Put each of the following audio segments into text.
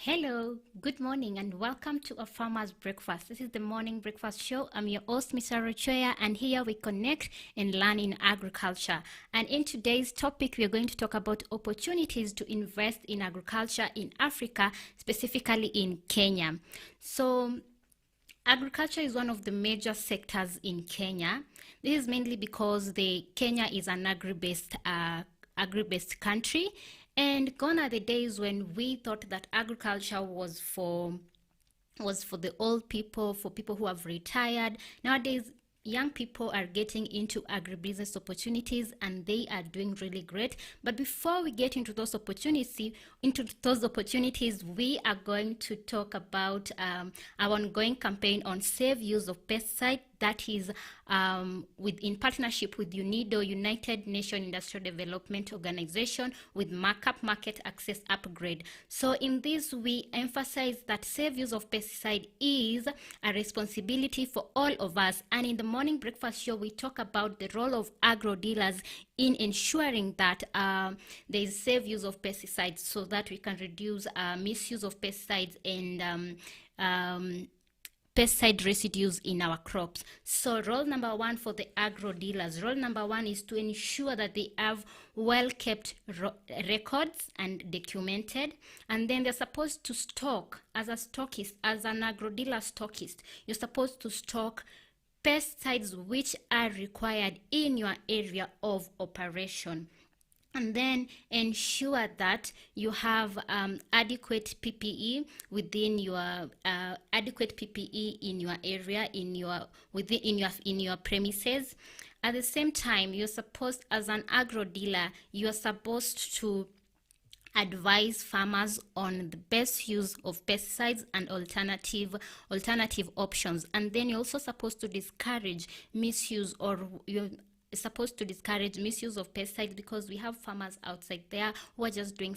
Hello, good morning, and welcome to a farmer's breakfast. This is the morning breakfast show. I'm your host, Mr. Rochoya, and here we connect and learn in agriculture. And in today's topic, we are going to talk about opportunities to invest in agriculture in Africa, specifically in Kenya. So, agriculture is one of the major sectors in Kenya. This is mainly because Kenya is an agri-based country, and gone are the days when we thought that agriculture was for the old people, for people who have retired. Nowadays, young people are getting into agribusiness opportunities and they are doing really great. But before we get into those opportunities, we are going to talk about our ongoing campaign on safe use of pesticides. That is in partnership with UNIDO, United Nations Industrial Development Organization, with Markup Market Access Upgrade. So in this, we emphasize that safe use of pesticide is a responsibility for all of us. And in the morning breakfast show, we talk about the role of agro dealers in ensuring that there is safe use of pesticides so that we can reduce misuse of pesticides and pesticide residues in our crops. So role number one for the agro dealers, role number one is to ensure that they have well kept records and documented, and then they're supposed to stock as a stockist, as an agro dealer stockist. You're supposed to stock pesticides which are required in your area of operation, and then ensure that you have adequate PPE within your in your area, in your premises. At the same time, you're supposed, as an agro dealer, you're supposed to advise farmers on the best use of pesticides and alternative options. And then you're also supposed to discourage misuse, or you're supposed to discourage misuse of pesticides, because we have farmers outside there who are just doing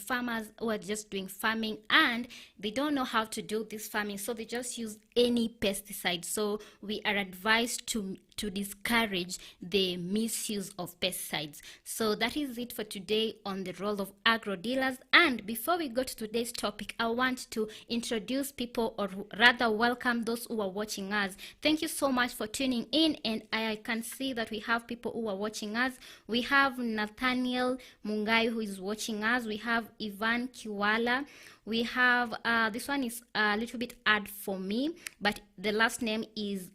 farming, and they don't know how to do this farming, so they just use any pesticide. So we are advised to discourage the misuse of pesticides. So that is it for today on the role of agro dealers. And before we go to today's topic, I want to introduce people, or rather welcome those who are watching us. Thank you so much for tuning in, and I can see that we have people who are watching us. We have Nathaniel Mungai who is watching us. We have Ivan Kiwala. We have this one is a little bit odd for me, but the last name is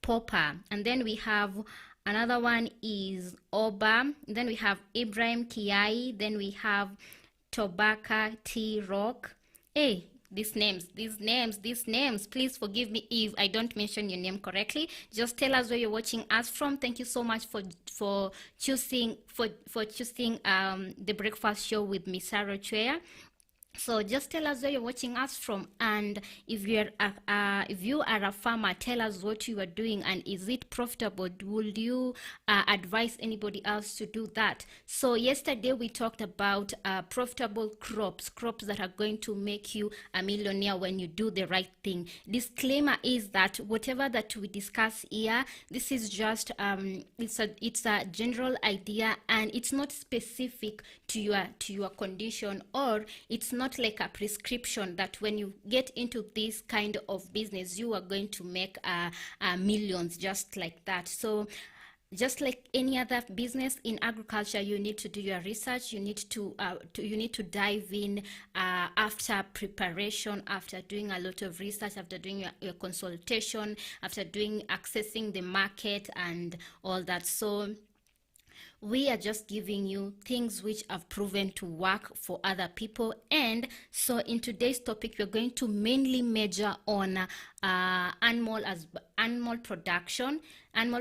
Popper. And then we have another one is Oba. Then we have Ibrahim Kiai. Then we have Tobacca T Rock. Hey, these names, please forgive me if I don't mention your name correctly. Just tell us where you're watching us from. Thank you so much for choosing the breakfast show with Miss Sarah Chwea. So just tell us where you're watching us from, and if you are a farmer, tell us what you are doing and is it profitable. Would you advise anybody else to do that? So yesterday we talked about profitable crops that are going to make you a millionaire when you do the right thing. Disclaimer is that whatever that we discuss here, this is just it's a general idea, and it's not specific to your condition, or it's not like a prescription that when you get into this kind of business you are going to make millions just like that. So just like any other business in agriculture, you need to do your research. You need to dive in after preparation, after doing a lot of research, after doing your consultation, after accessing the market and all that. So we are just giving you things which have proven to work for other people. And so in today's topic, we're going to mainly major on animal production, and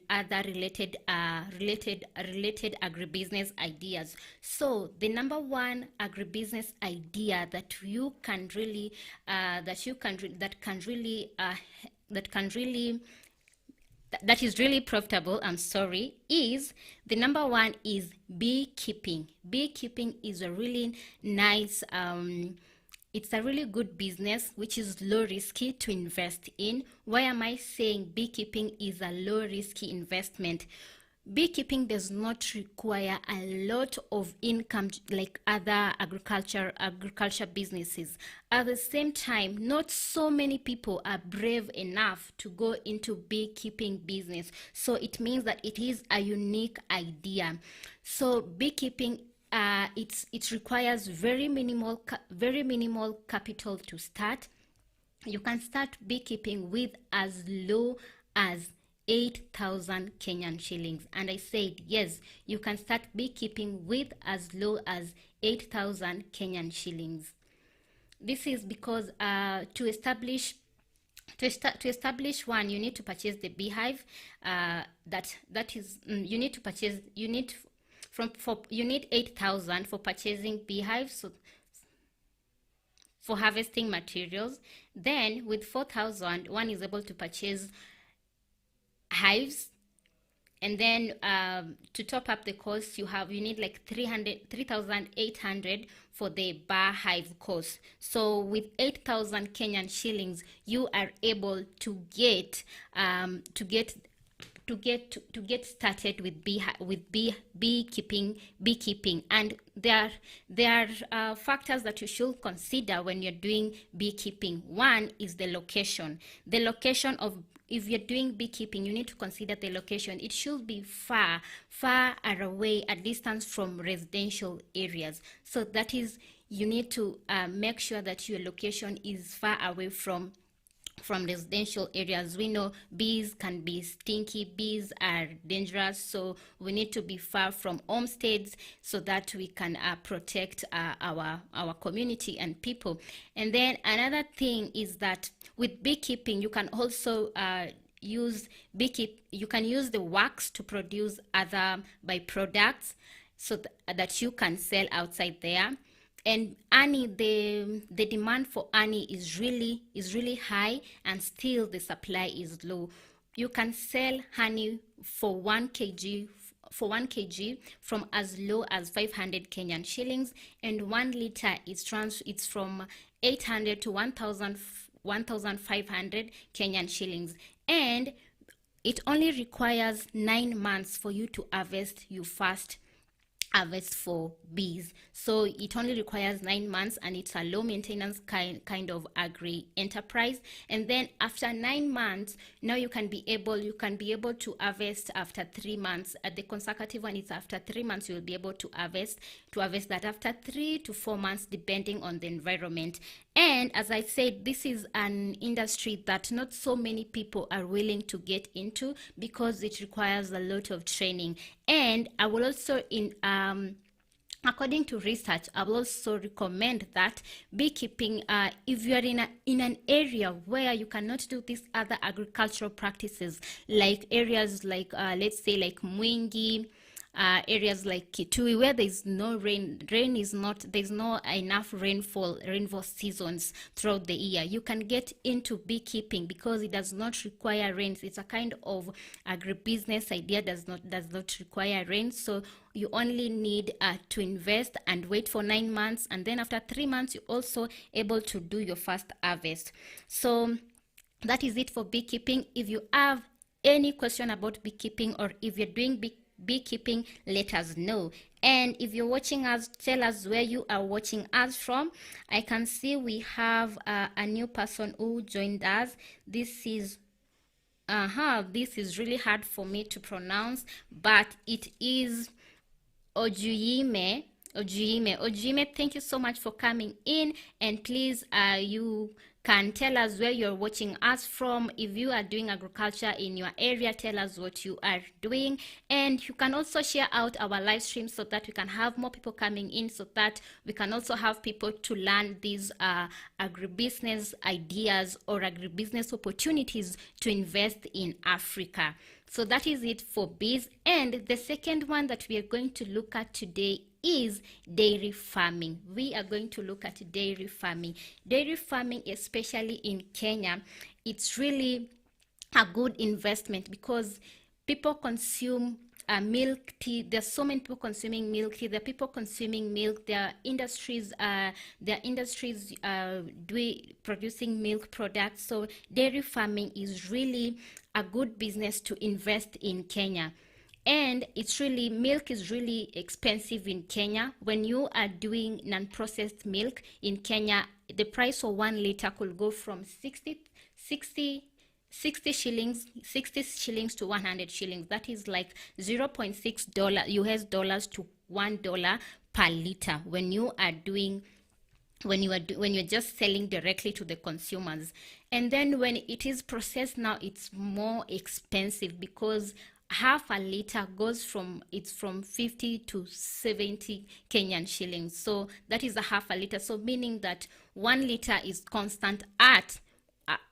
other related agribusiness ideas. So the number one agribusiness idea that is really profitable, is the number one is beekeeping. Beekeeping is a really nice, it's a really good business which is low risky to invest in. Why am I saying beekeeping is a low risky investment? beekeeping does not require a lot of income like other agriculture businesses. At the same time, not so many people are brave enough to go into beekeeping business. So it means that it is a unique idea. So beekeeping, it requires very minimal capital to start. You can start beekeeping with as low as 8,000 Kenyan shillings. And I said, yes, you can start beekeeping with as low as 8,000 Kenyan shillings. This is because to establish one, you need to purchase the beehive. That is, you need to purchase. You need 8,000 for purchasing beehives. So for harvesting materials, then with 4,000 one is able to purchase hives, and then to top up the cost, you need like 3,800 for the bar hive cost. So with 8,000 Kenyan shillings, you are able to get started with beekeeping. And there are factors that you should consider when you're doing beekeeping. One is the location. If you're doing beekeeping, you need to consider the location. It should be far away, a distance from residential areas. So that is, you need to make sure that your location is far away from residential areas. We know bees can be stinky, bees are dangerous, so we need to be far from homesteads so that we can protect our community and people. And then another thing is that with beekeeping, you can also you can use the wax to produce other byproducts so that you can sell outside there. And honey, the demand for honey is really high, and still the supply is low. You can sell honey for 1 kg from as low as 500 Kenyan shillings, and 1 liter it's from 800 to 1,500 Kenyan shillings. And it only requires 9 months for you to harvest your first harvest for bees. So it only requires 9 months, and it's a low maintenance kind of agri enterprise. And then after 9 months, now you can be able to harvest after 3 months. At the consecutive one, it's after 3 months you will be able to harvest that after 3 to 4 months, depending on the environment. And as I said, this is an industry that not so many people are willing to get into because it requires a lot of training. And I will also, according to research, I will also recommend that beekeeping, if you are in an area where you cannot do these other agricultural practices, like areas like let's say like Mwingi, areas like Kitui, where there's no there's no enough rainfall seasons throughout the year, you can get into beekeeping because it does not require rains. It's a kind of agribusiness idea, does not require rain. So you only need to invest and wait for 9 months, and then after 3 months you're also able to do your first harvest. So that is it for beekeeping. If you have any question about beekeeping, or if you're doing beekeeping, let us know. And if you're watching us, tell us where you are watching us from. I can see we have a new person who joined us. This is really hard for me to pronounce, but it is Ojuyime. Thank you so much for coming in, and please you can tell us where you're watching us from. If you are doing agriculture in your area, tell us what you are doing. And you can also share out our live stream so that we can have more people coming in, so that we can also have people to learn these agribusiness ideas or agribusiness opportunities to invest in Africa. So that is it for bees. And the second one that we are going to look at today is dairy farming. We are going to look at dairy farming. Dairy farming, especially in Kenya, it's really a good investment because people consume milk tea. There's so many people consuming milk tea. There are people consuming milk. There are industries producing milk products. So dairy farming is really a good business to invest in Kenya. And it's really, milk is really expensive in Kenya. When you are doing non-processed milk in Kenya, the price for 1 liter could go from 60 shillings, 60 shillings to 100 shillings. That is like $0.6 US dollars to $1 per liter when you are doing, when you're just selling directly to the consumers. And then when it is processed now, it's more expensive, because half a liter goes from, it's from 50 to 70 Kenyan shillings. So that is a half a liter, so meaning that 1 liter is constant at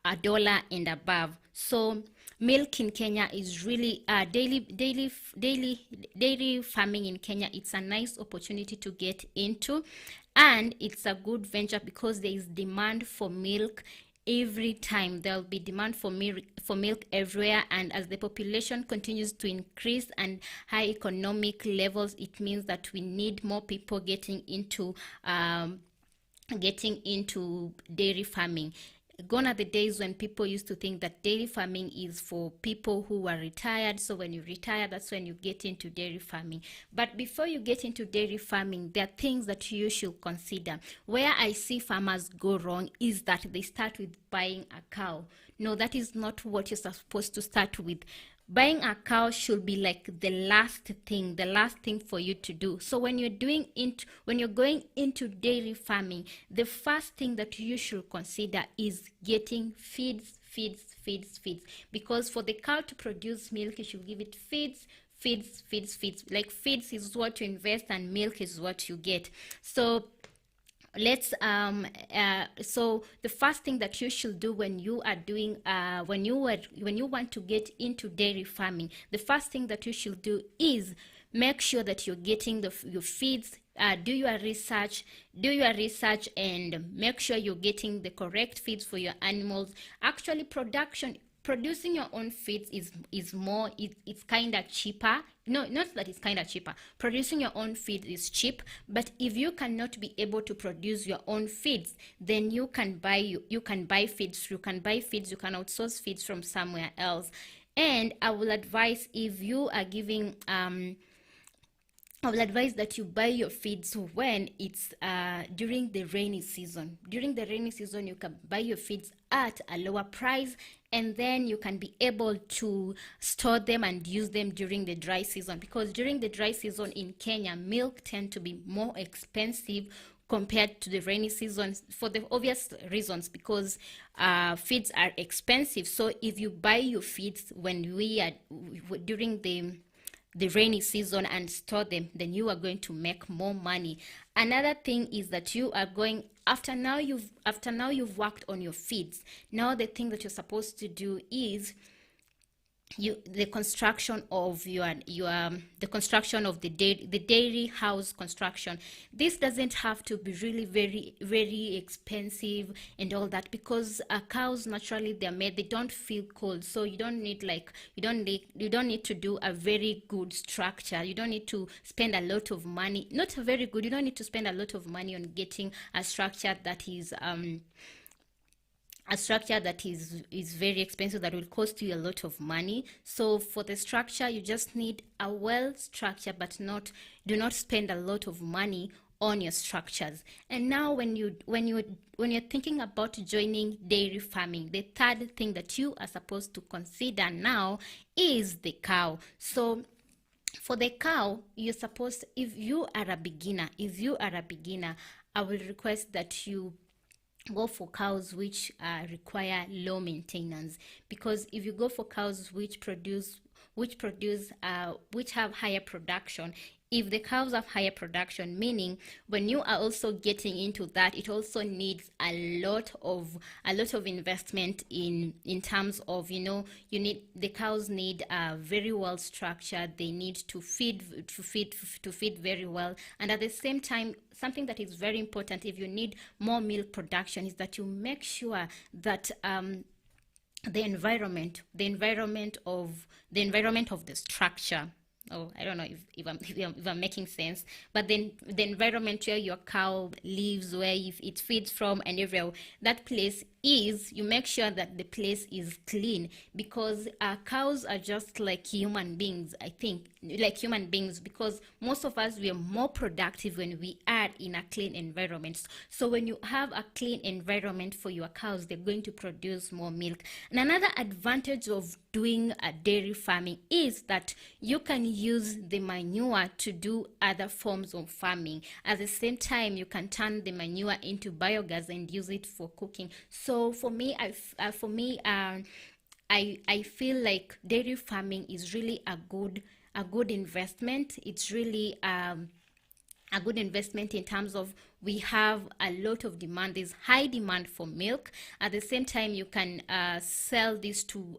a dollar and above. So milk in Kenya is really dairy farming in Kenya. It's a nice opportunity to get into, and it's a good venture because there is demand for milk every time. There will be demand for milk everywhere, and as the population continues to increase and high economic levels, it means that we need more people getting into dairy farming. Gone are the days when people used to think that dairy farming is for people who are retired. So when you retire, that's when you get into dairy farming. But before you get into dairy farming, there are things that you should consider. Where I see farmers go wrong is that they start with buying a cow. No, that is not what you're supposed to start with. Buying a cow should be like the last thing for you to do. So when you're going into dairy farming, the first thing that you should consider is getting feeds. Because for the cow to produce milk, you should give it feeds. Like feeds is what you invest and milk is what you get. So so the first thing that you should do when you are doing when you want to get into dairy farming, the first thing that you should do is make sure that you're getting your feeds. Do your research and make sure you're getting the correct feeds for your animals. Actually, producing your own feeds is more, it's kind of cheaper. No, not that it's kind of cheaper. Producing your own feed is cheap, but if you cannot be able to produce your own feeds, then you can buy feeds. You can outsource feeds from somewhere else. And I will advise, if you are giving I will advise that you buy your feeds when it's during the rainy season. During the rainy season, you can buy your feeds at a lower price, and then you can be able to store them and use them during the dry season. Because during the dry season in Kenya, milk tend to be more expensive compared to the rainy season, for the obvious reasons, because feeds are expensive. So if you buy your feeds when we are during the rainy season and store them, then you are going to make more money. Another thing is that you are going, after now you've worked on your feeds, now the thing that you're supposed to do is the construction of the construction of the dairy house construction. This doesn't have to be really very, very expensive and all that, because cows, naturally they're made, they don't feel cold. So you don't need to do a very good structure. You don't need to spend a lot of money. Not very good. You don't need to spend a lot of money on getting a structure that is very expensive, that will cost you a lot of money. So for the structure, you just need a well structure, but do not spend a lot of money on your structures. And now when you're thinking about joining dairy farming, the third thing that you are supposed to consider now is the cow. So for the cow, if you are a beginner, I will request that you go for cows which require low maintenance. Because if you go for cows which have higher production, if the cows have higher production, meaning when you are also getting into that, it also needs a lot of investment in terms of, the cows need very well structured. They need to feed very well, and at the same time, something that is very important if you need more milk production is that you make sure that the environment of the structure, Oh, I don't know if I'm making sense, but then the environment where your cow lives, where if it feeds from, and everywhere that place is, you make sure that the place is clean, because cows are just like human beings. I think like human beings, because most of us, we are more productive when we are in a clean environment. So when you have a clean environment for your cows, they're going to produce more milk. And another advantage of doing a dairy farming is that you can use the manure to do other forms of farming. At the same time, you can turn the manure into biogas and use it for cooking. So for me, I feel like dairy farming is really a good investment. It's really a good investment in terms of we have a lot of demand. There's high demand for milk. At the same time, you can sell this to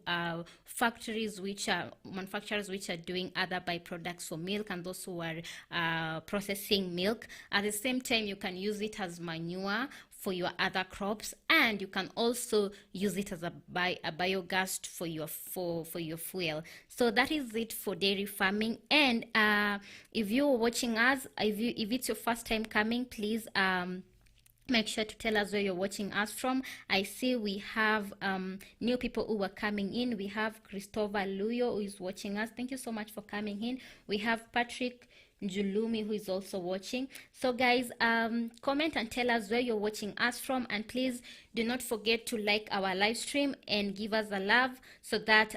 factories, which are manufacturers, which are doing other byproducts for milk, and those who are processing milk. At the same time, you can use it as manure for your other crops, and you can also use it as a biogas for your fuel. So that is it for dairy farming. And if you're watching us, if it's your first time coming, please make sure to tell us where you're watching us from. I see we have new people who are coming in. We have Christopher Luyo, who is watching us. Thank you so much for coming in. We have Patrick Julumi, who is also watching. So guys, comment and tell us where you're watching us from, and please do not forget to like our live stream and give us a love, so that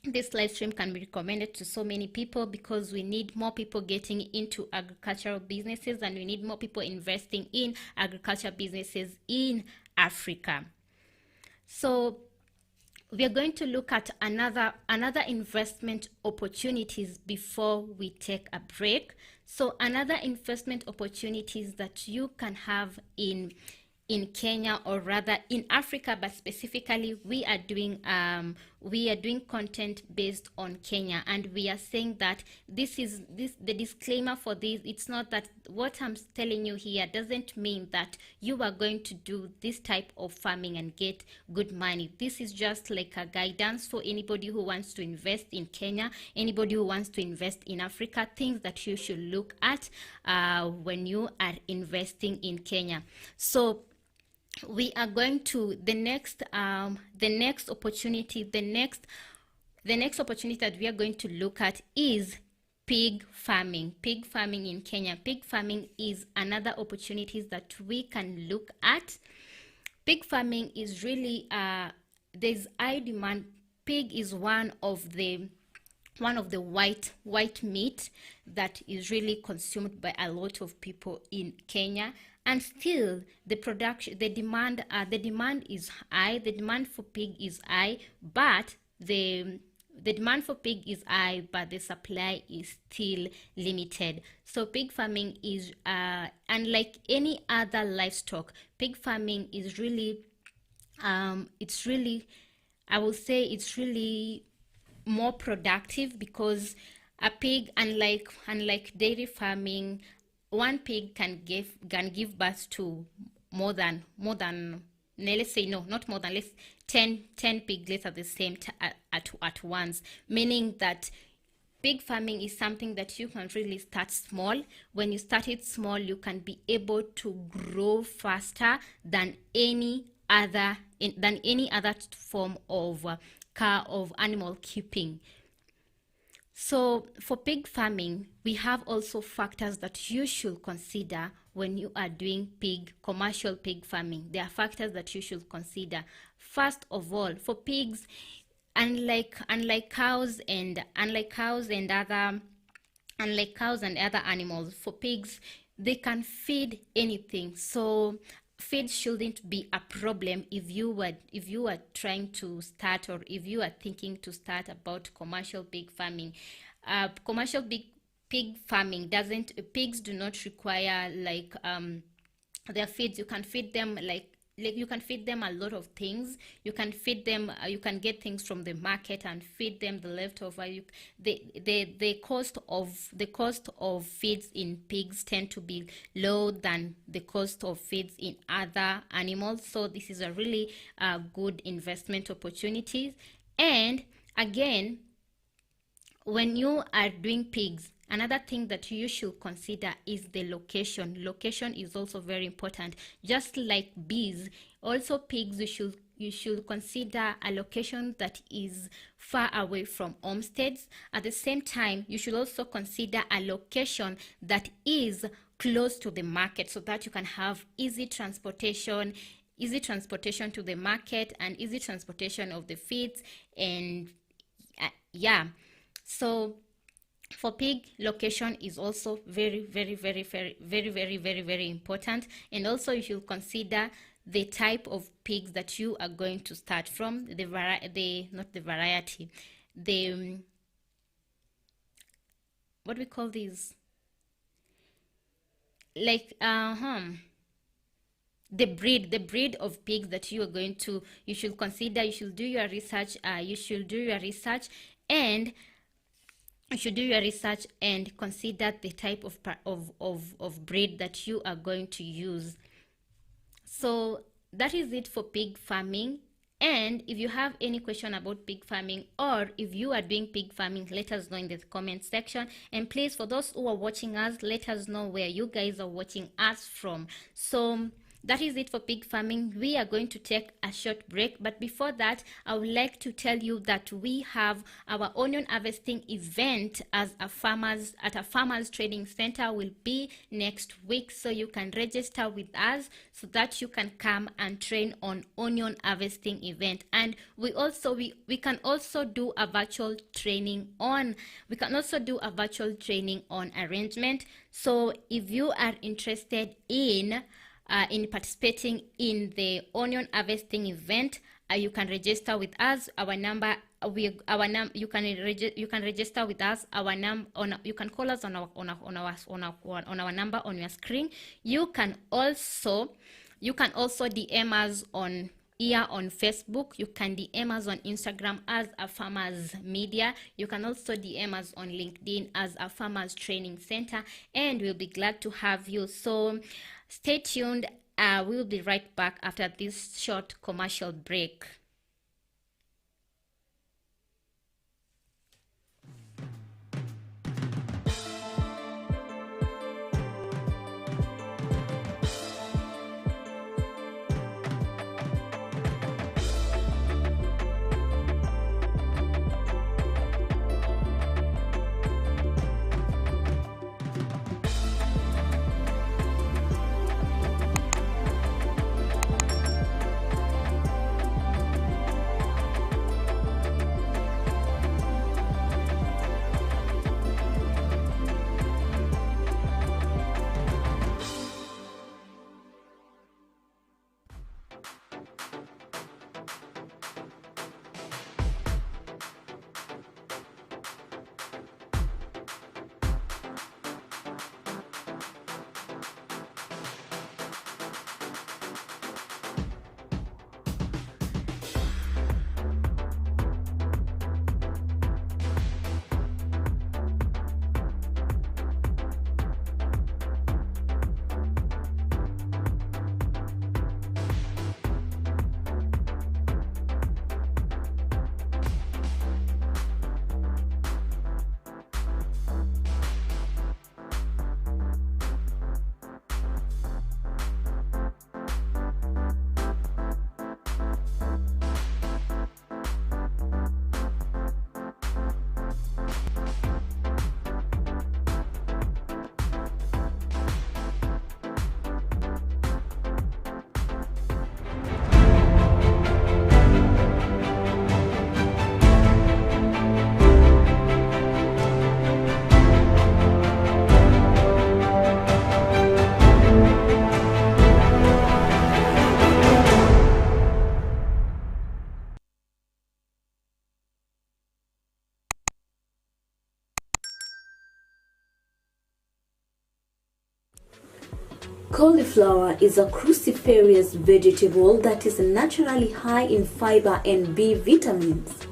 this live stream can be recommended to so many people, because we need more people getting into agricultural businesses, and we need more people investing in agriculture businesses in Africa. So we are going to look at another investment opportunities before we take a break. So another investment opportunities that you can have in Kenya, or rather in Africa, but specifically we are doing content based on Kenya, and we are saying that the disclaimer for this, it's not that what I'm telling you here doesn't mean that you are going to do this type of farming and get good money. This is just like a guidance for anybody who wants to invest in Kenya, anybody who wants to invest in Africa, things that you should look at when you are investing in Kenya. So we are going to the next opportunity that we are going to look at is pig farming in Kenya. Pig farming is another opportunity that we can look at. Pig farming is really there's high demand. Pig is one of the white meat that is really consumed by a lot of people in Kenya. And still the demand is high. The demand for pig is high, but the demand for pig is high, but the supply is still limited. So pig farming is unlike any other livestock. Pig farming is really I will say it's really more productive, because a pig, unlike dairy farming, one pig can give birth to more than let's say, no, not more than, let's 10 piglets at the same at once, meaning that pig farming is something that you can really start small. When you start it small, you can be able to grow faster than any other form of animal keeping. So for pig farming, we have also factors that you should consider when you are doing commercial pig farming. There are factors that you should consider. First of all, for pigs, unlike cows and other animals, for pigs, they can feed anything. So feed shouldn't be a problem if you are trying to start, or if you are thinking to start about commercial pig farming. Commercial pig farming pigs do not require their feeds. You can feed them you can feed them a lot of things. You can feed them, you can get things from the market and feed them the leftover. The cost of feeds in pigs tend to be low than the cost of feeds in other animals. So this is a really good investment opportunity. And again, when you are doing pigs, another thing that you should consider is the location. Location is also very important. Just like bees, also pigs, you should consider a location that is far away from homesteads. At the same time, you should also consider a location that is close to the market, so that you can have easy transportation to the market and easy transportation of the feeds. And yeah, so for pig, location is also very, very, very, very, very, very, very, very important. And also you should consider the type of pigs that you are going to start from, the what we call these, like the breed of pigs that you are going to, you should consider. You should do your research. And you should do your research and consider the type of breed that you are going to use. So that is it for pig farming. And if you have any question about pig farming, or if you are doing pig farming, let us know in the comment section. And please, for those who are watching us, let us know where you guys are watching us from. So that is it for pig farming. We are going to take a short break, but before that, I would like to tell you that we have our onion harvesting event at a farmers training center will be next week. So you can register with us so that you can come and train on onion harvesting event. And we can also do a virtual training on arrangement. So if you are interested in participating in the onion harvesting event, you can register with us. You can register with us. You can call us on our number on your screen. You can also DM us on Facebook. You can DM us on Instagram as a Farmers Media. You can also DM us on LinkedIn as a Farmers Training Center, and we'll be glad to have you. So stay tuned. We'll be right back after this short commercial break. Cauliflower is a cruciferous vegetable that is naturally high in fiber and B vitamins.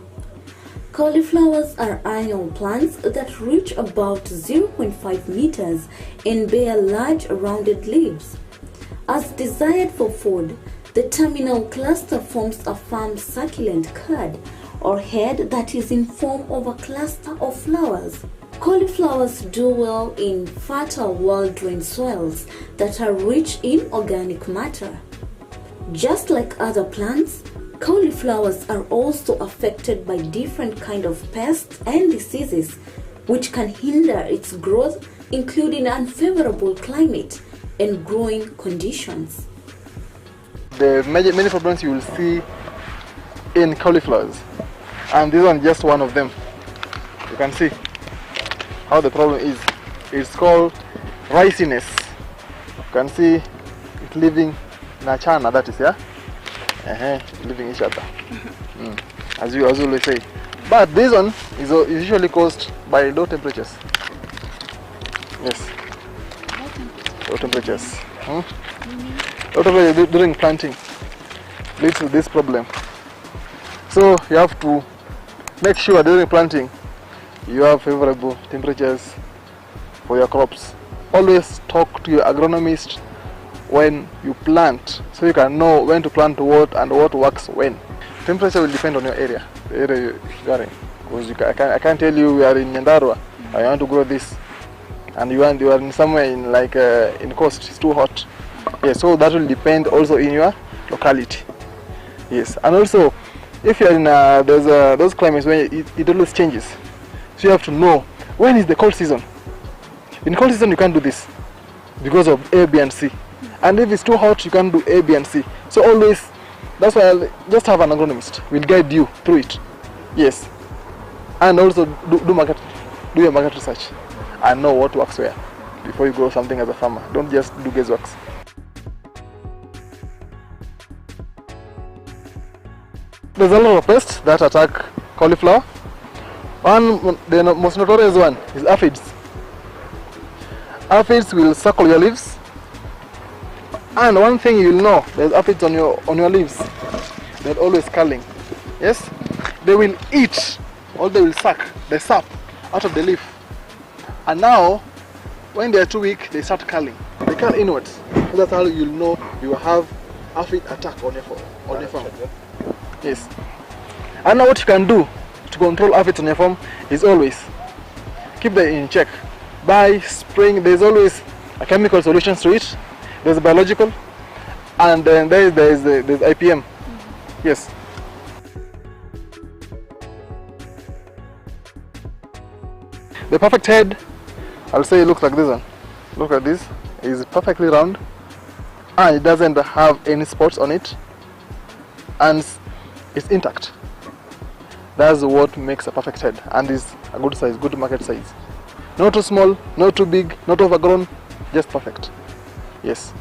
Cauliflowers are annual plants that reach about 0.5 meters and bear large rounded leaves. As desired for food, the terminal cluster forms a firm succulent cud or head that is in form of a cluster of flowers. Cauliflowers do well in fertile well-drained soils that are rich in organic matter. Just like other plants, cauliflowers are also affected by different kinds of pests and diseases which can hinder its growth, including unfavorable climate and growing conditions. The many problems you will see in cauliflowers, and this one is just one of them. You can see how the problem is. It's called riciness. You can see it living in a chana, that is, yeah? Living each other. As you always say. But this one is usually caused by low temperatures. Yes. Low temperatures. Low temperatures during planting leads to this problem. So you have to make sure during planting you have favorable temperatures for your crops. Always talk to your agronomist when you plant, so you can know when to plant what and what works when. Temperature will depend on your area, the area you are in. Because I can't tell you we are in Nyandarua, I want to grow this, and you are in somewhere in in coast, it's too hot. Yes, so that will depend also in your locality. Yes, and also if you are in those climates where it always changes, so you have to know when is the cold season. In cold season you can't do this because of A, B and C. And if it's too hot you can't do A, B and C. So always, that's why I'll just have an agronomist, will guide you through it. Yes. And also do your market research and know what works where before you grow something as a farmer. Don't just do guesswork. There's a lot of pests that attack cauliflower. The most notorious one is aphids. Aphids will circle your leaves, and one thing you'll know, there's aphids on your leaves. They're always curling. Yes, they will eat, or they will suck the sap out of the leaf, and now when they are too weak, they start curling. They curl inwards. So that's how you'll know you have aphid attack on your farm. Yes. And now what you can do to control aphids on your farm is always keep them in check by spraying. There's always a chemical solution to it. There's a biological, and then there's IPM. Yes. The perfect head, I'll say it looks like this one. Look at this. It's perfectly round, and it doesn't have any spots on it, and it's intact. That's what makes a perfect head, and is a good size, good market size. Not too small, not too big, not overgrown, just perfect. Yes.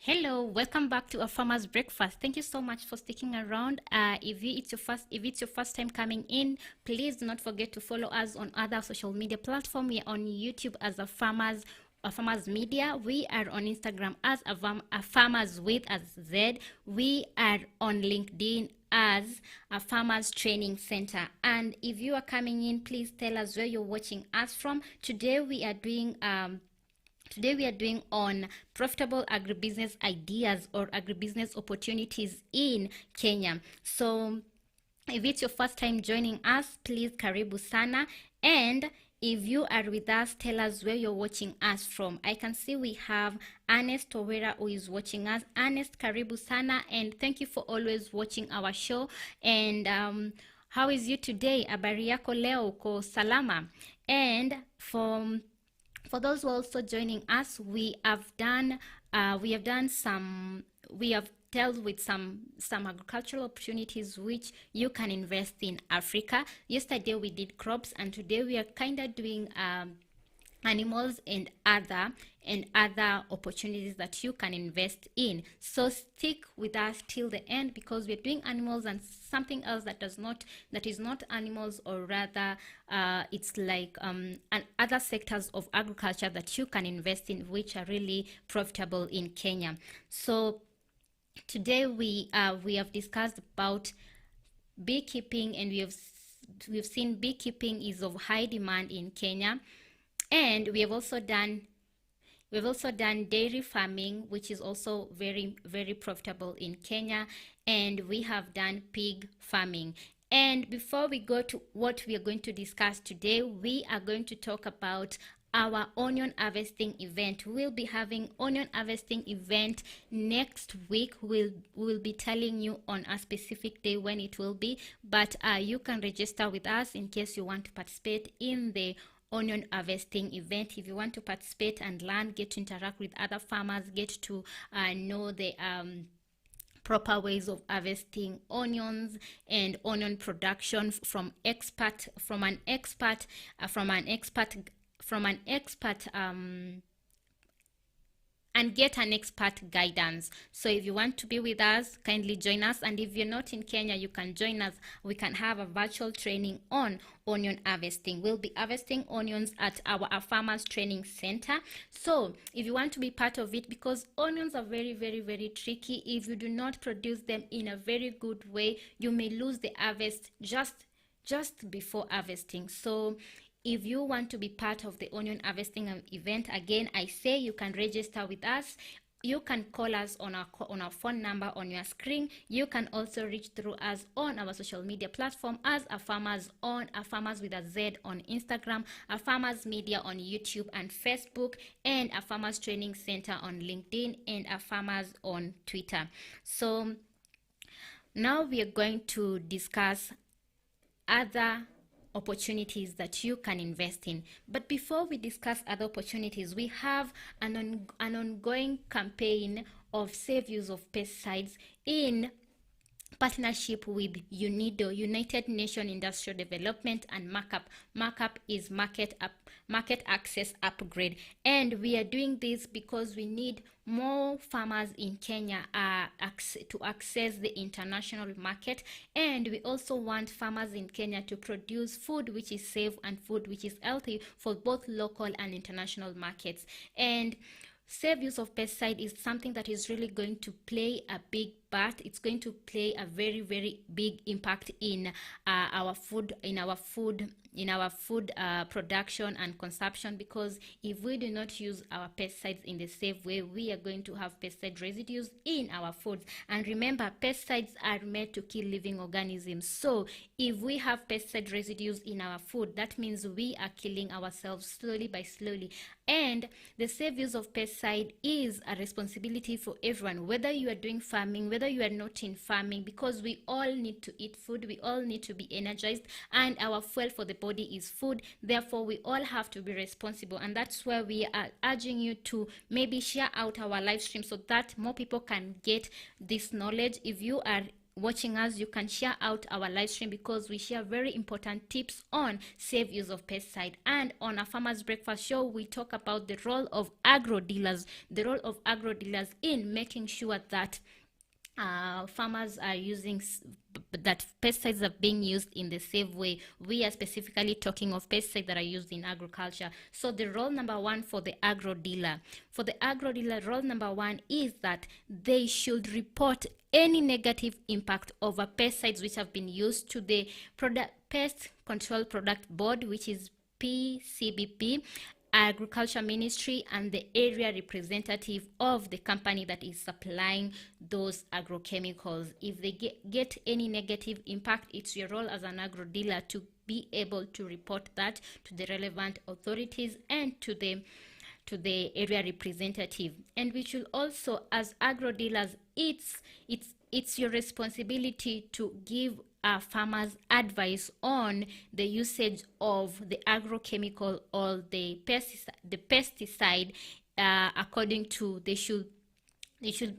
Hello, welcome back to our Farmers Breakfast. Thank you so much for sticking around. If it's your first time coming in, please do not forget to follow us on other social media platforms. We are on YouTube as a Farmers Media. We are on Instagram as a Farmers with as Z. We are on LinkedIn as a Farmers Training Center. And if you are coming in, please tell us where you're watching us from. Today we are doing on profitable agribusiness ideas or agribusiness opportunities in Kenya. So if it's your first time joining us, please karibu sana. And if you are with us, tell us where you're watching us from. I can see we have Ernest Towera who is watching us. Ernest, karibu sana, and thank you for always watching our show. And how is you today? Habari yako leo, uko salama? And for those who are also joining us, we have dealt with some agricultural opportunities which you can invest in Africa. Yesterday we did crops, and today we are kind of doing animals and other opportunities that you can invest in. So stick with us till the end, because we're doing animals and something else that is not animals, or rather it's like other sectors of agriculture that you can invest in, which are really profitable in Kenya. So today we have discussed about beekeeping, and we've seen beekeeping is of high demand in Kenya. And we have also done dairy farming, which is also very, very profitable in Kenya. And we have done pig farming. And before we go to what we are going to discuss today, we are going to talk about our onion harvesting event. We'll be having onion harvesting event next week. We'll be telling you on a specific day when it will be, but you can register with us in case you want to participate in the onion harvesting event. If you want to participate and learn, get to interact with other farmers, get to know the proper ways of harvesting onions and onion production from an expert and get an expert guidance. So if you want to be with us, kindly join us. And if you're not in Kenya, you can join us. We can have a virtual training on onion harvesting. We'll be harvesting onions at our Farmers Training Center. So if you want to be part of it, because onions are very, very, very tricky. If you do not produce them in a very good way, you may lose the harvest just before harvesting. So if you want to be part of the onion harvesting event, again, I say you can register with us. You can call us on our phone number on your screen. You can also reach through us on our social media platform as a Farmers with a Z on Instagram, a Farmers Media on YouTube and Facebook, and a Farmers Training Center on LinkedIn, and a Farmers on Twitter. So now we are going to discuss other opportunities that you can invest in. But before we discuss other opportunities, we have an ongoing campaign of safe use of pesticides in partnership with UNIDO, United Nations Industrial Development, and Markup is market access upgrade. And we are doing this because we need more farmers in Kenya to access the international market, and we also want farmers in Kenya to produce food which is safe and food which is healthy for both local and international markets. And safe use of pesticide is something that is really going to play a big part. It's going to play a very, very big impact in our food production and consumption, because if we do not use our pesticides in the safe way, we are going to have pesticide residues in our foods. And remember, pesticides are made to kill living organisms. So if we have pesticide residues in our food, that means we are killing ourselves slowly by slowly. And the safe use of pesticide is a responsibility for everyone, whether you are doing farming, whether you are not in farming, because we all need to eat food, we all need to be energized, and our fuel for the body is food. Therefore, we all have to be responsible, and that's why we are urging you to maybe share out our live stream so that more people can get this knowledge. If you are watching us, you can share out our live stream, because we share very important tips on safe use of pesticide. And on our Farmers Breakfast show, we talk about the role of agro dealers in making sure that farmers are using that pesticides are being used in the safe way. We are specifically talking of pesticides that are used in agriculture. So the role number one for the agro dealer, role number one is that they should report any negative impact of pesticides which have been used to the Pest Control Product Board, which is PCBP, Agriculture Ministry, and the area representative of the company that is supplying those agrochemicals. If they get any negative impact, it's your role as an agro dealer to be able to report that to the relevant authorities and to the area representative. And we should also, as agro dealers, it's your responsibility to give farmers advice on the usage of the agrochemical or the pesticide according to they should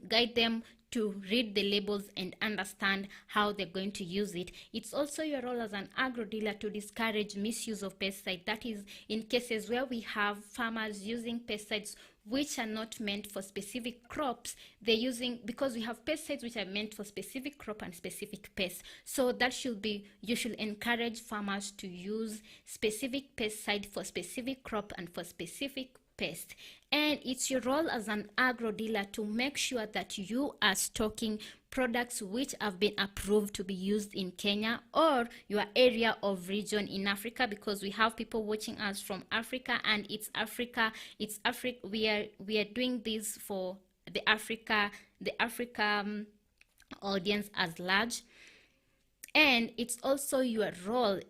guide them to read the labels and understand how they're going to use it. It's also your role as an agro dealer to discourage misuse of pesticide. That is, in cases where we have farmers using pesticides which are not meant for specific crops, they're using, because we have pesticides which are meant for specific crop and specific pests. So that should be, you should encourage farmers to use specific pesticide for specific crop and for specific pest. And it's your role as an agro dealer to make sure that you are stocking products which have been approved to be used in Kenya or your area of region in Africa, because we have people watching us from Africa, and it's Africa. We are doing this for the Africa audience as large. And it's also your role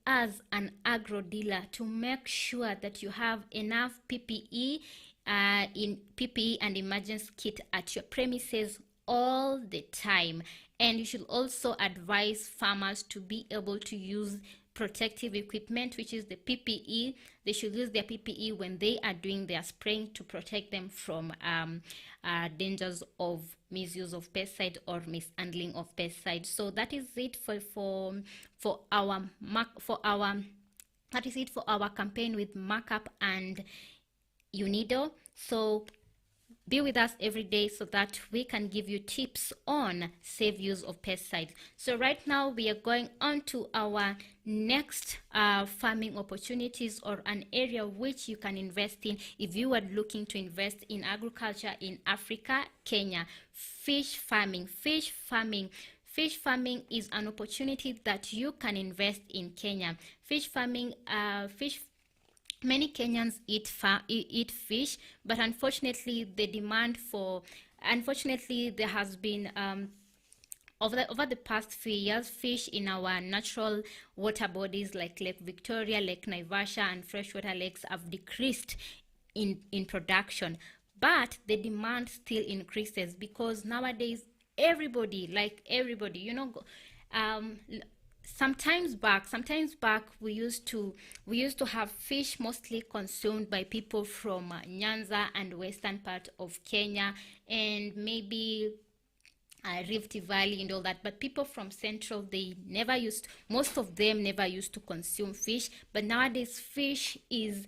as an agro dealer to make sure that you have enough PPE and emergency kit at your premises all the time. And you should also advise farmers to be able to use protective equipment, which is the PPE. They should use their PPE when they are doing their spraying to protect them from dangers of misuse of pesticide or mishandling of pesticide. So that is it for our campaign with Markup and UNIDO. So be with us every day so that we can give you tips on safe use of pesticides. So right now we are going on to our next farming opportunities, or an area which you can invest in if you are looking to invest in agriculture in Africa, Kenya. Fish farming is an opportunity that you can invest in Kenya. Many Kenyans eat fish, but unfortunately there has been over the past few years, fish in our natural water bodies like Lake Victoria, Lake Naivasha, and freshwater lakes have decreased in production. But the demand still increases, because nowadays everybody, sometimes back we used to have fish mostly consumed by people from Nyanza and western part of Kenya, and maybe Rift Valley and all that. But people from Central, most of them never used to consume fish. But nowadays fish is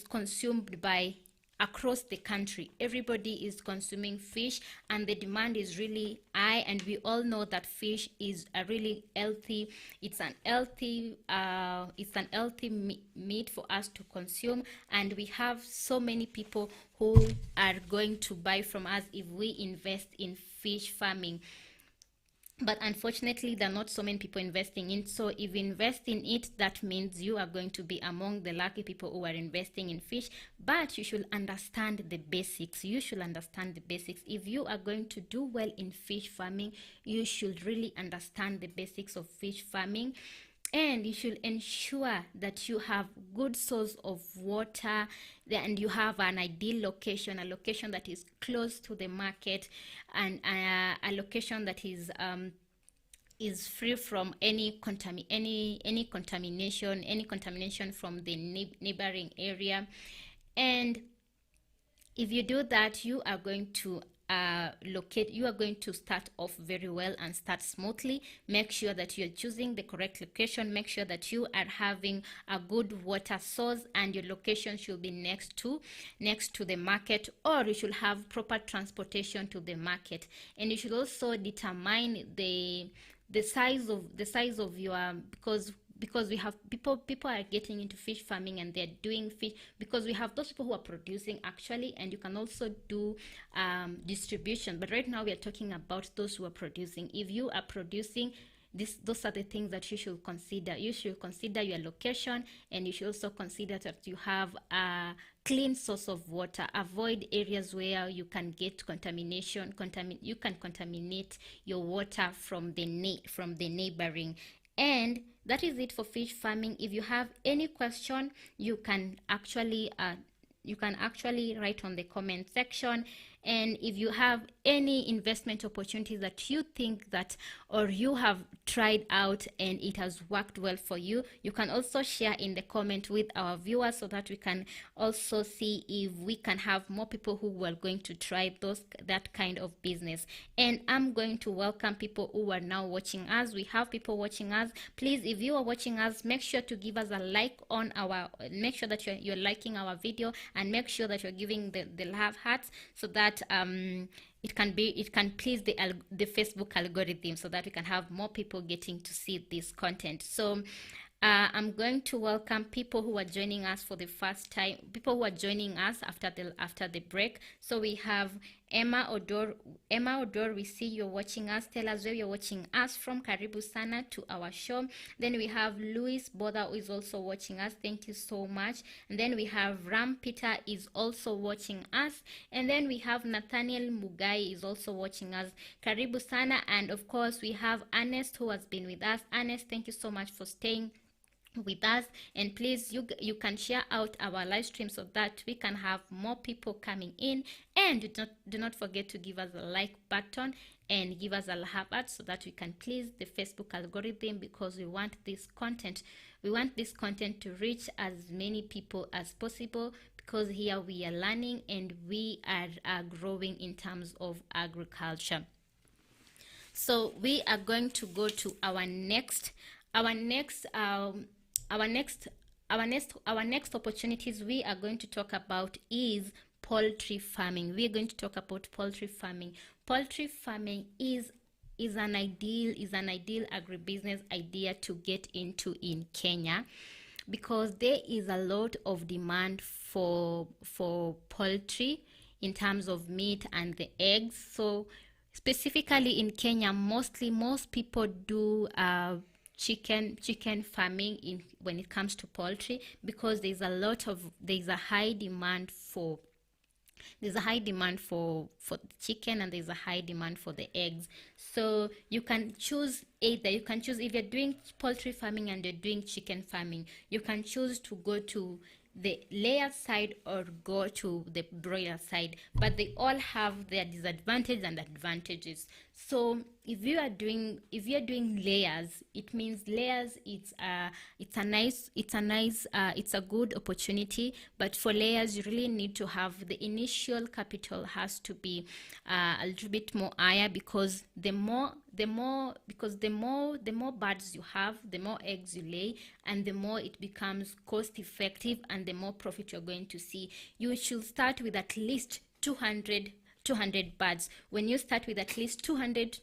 consumed by across the country. Everybody is consuming fish, and the demand is really high. And we all know that fish is a really healthy. It's an healthy meat for us to consume, and we have so many people who are going to buy from us if we invest in fish farming. But unfortunately, there are not so many people investing in. So if you invest in it, that means you are going to be among the lucky people who are investing in fish. But you should understand the basics. If you are going to do well in fish farming, you should really understand the basics of fish farming. And you should ensure that you have good source of water, and you have an ideal location, a location that is close to the market, and a location that is free from any contamination from the neighboring area. And if you do that, you are going to you are going to start off very well and start smoothly. Make sure that you're choosing the correct location. Make sure that you are having a good water source, and your location should be next to the market, or you should have proper transportation to the market. And you should also determine the size of your, because we have people are getting into fish farming and they're doing fish, because we have those people who are producing actually, and you can also do distribution. But right now we are talking about those who are producing. If you are producing, those are the things that you should consider. You should consider your location, and you should also consider that you have a clean source of water. Avoid areas where you can get contamination. You can contaminate your water from the neighboring. And that is it for fish farming. If you have any question, you can actually write on the comment section. And if you have any investment opportunities that you think that, or you have tried out and it has worked well for you, you can also share in the comment with our viewers, so that we can also see if we can have more people who are going to try that kind of business. And I'm going to welcome people who are now watching us. We have people watching us. Please, if you are watching us, make sure to give us a like on make sure that you're liking our video, and make sure that you're giving the love hearts, so that it can please the Facebook algorithm, so that we can have more people getting to see this content. So I'm going to welcome people who are joining us for the first time, people who are joining us after the break. So we have Emma Odor, we see you're watching us. Tell us where you're watching us from. Karibu sana to our show. Then we have Louis Boda, who is also watching us. Thank you so much. And then we have Ram Peter is also watching us. And then we have Nathaniel Mugai is also watching us. Karibu sana. And of course we have Ernest, who has been with us. Ernest, thank you so much for staying with us. And please, you can share out our live stream, so that we can have more people coming in. And do not forget to give us a like button and give us a heart, so that we can please the Facebook algorithm, because we want this content to reach as many people as possible, because here we are learning and we are growing in terms of agriculture. So we are going to go to our next opportunities we are going to talk about is poultry farming. We are going to talk about poultry farming. Poultry farming is an ideal agribusiness idea to get into in Kenya, because there is a lot of demand for poultry in terms of meat and the eggs. So specifically in Kenya, most people do chicken farming when it comes to poultry, because there's a high demand for chicken, and there's a high demand for the eggs. So you can choose if you're doing poultry farming and you're doing chicken farming, you can choose to go to the layer side or go to the broiler side, but they all have their disadvantages and advantages. So if you're doing layers, it means layers, it's a good opportunity. But for layers, you really need to have the initial capital has to be a little bit more higher, because the more birds you have, the more eggs you lay, and the more it becomes cost effective, and the more profit you're going to see. You should start with at least 200 birds. When you start with at least 200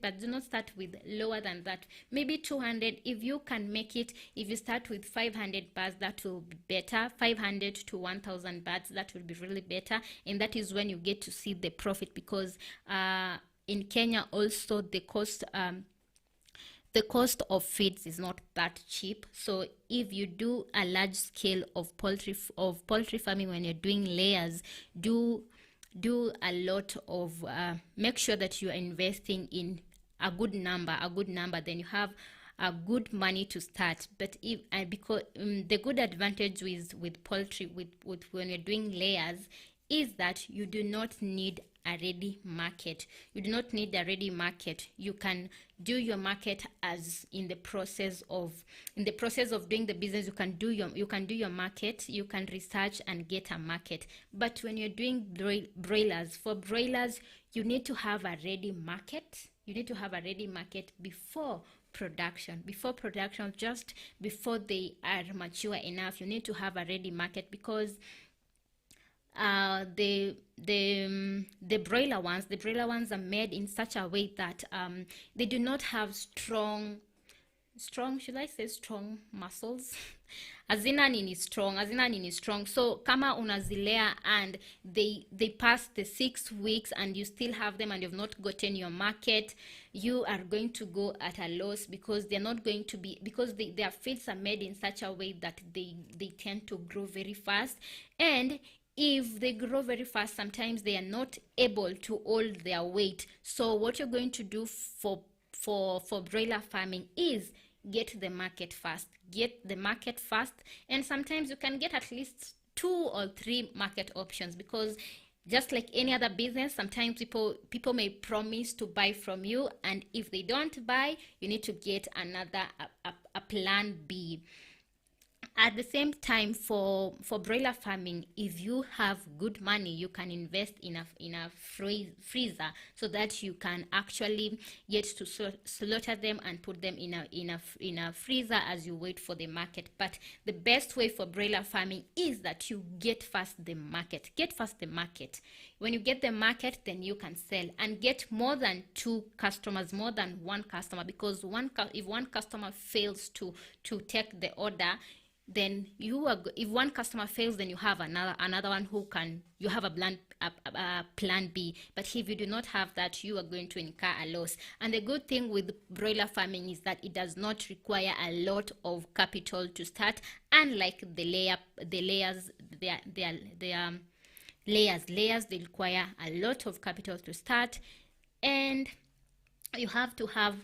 birds, do not start with lower than that. Maybe 200. If you can make it, if you start with 500 birds, that will be better. 500 to 1,000 birds, that will be really better. And that is when you get to see the profit, because in Kenya also the cost of feeds is not that cheap. So if you do a large scale of poultry farming, when you're doing layers, do a lot of make sure that you are investing in a good number, then you have a good money to start. But because the good advantage with poultry, with when you're doing layers, is that you do not need a ready market. You do not need a ready market. You can do your market as in the process of doing the business. You can do your market. You can research and get a market. But when you're doing broilers, for broilers, you need to have a ready market. You need to have a ready market before production. Just before they are mature enough, you need to have a ready market, because the broiler ones are made in such a way that they do not have strong, should I say strong muscles? Hazina nini strong. So kama unazilea and they pass the 6 weeks and you still have them and you've not gotten your market, you are going to go at a loss, because they're not going to be, because their feeds are made in such a way that they tend to grow very fast. And if they grow very fast, sometimes they are not able to hold their weight. So what you're going to do for broiler farming is get the market fast. And sometimes you can get at least 2 or 3 market options, because just like any other business, sometimes people may promise to buy from you, and if they don't buy, you need to get another a plan B. At the same time, for broiler farming, if you have good money, you can invest in a freezer, so that you can actually get to slaughter them and put them in a freezer as you wait for the market. But the best way for broiler farming is that you get fast the market. When you get the market, then you can sell and get more than 2 customers, more than 1 customer, because if one customer fails to take the order, then if one customer fails, then you have another one you have a plan B. But if you do not have that, you are going to incur a loss. And the good thing with broiler farming is that it does not require a lot of capital to start, unlike the layers. They require a lot of capital to start, and you have to have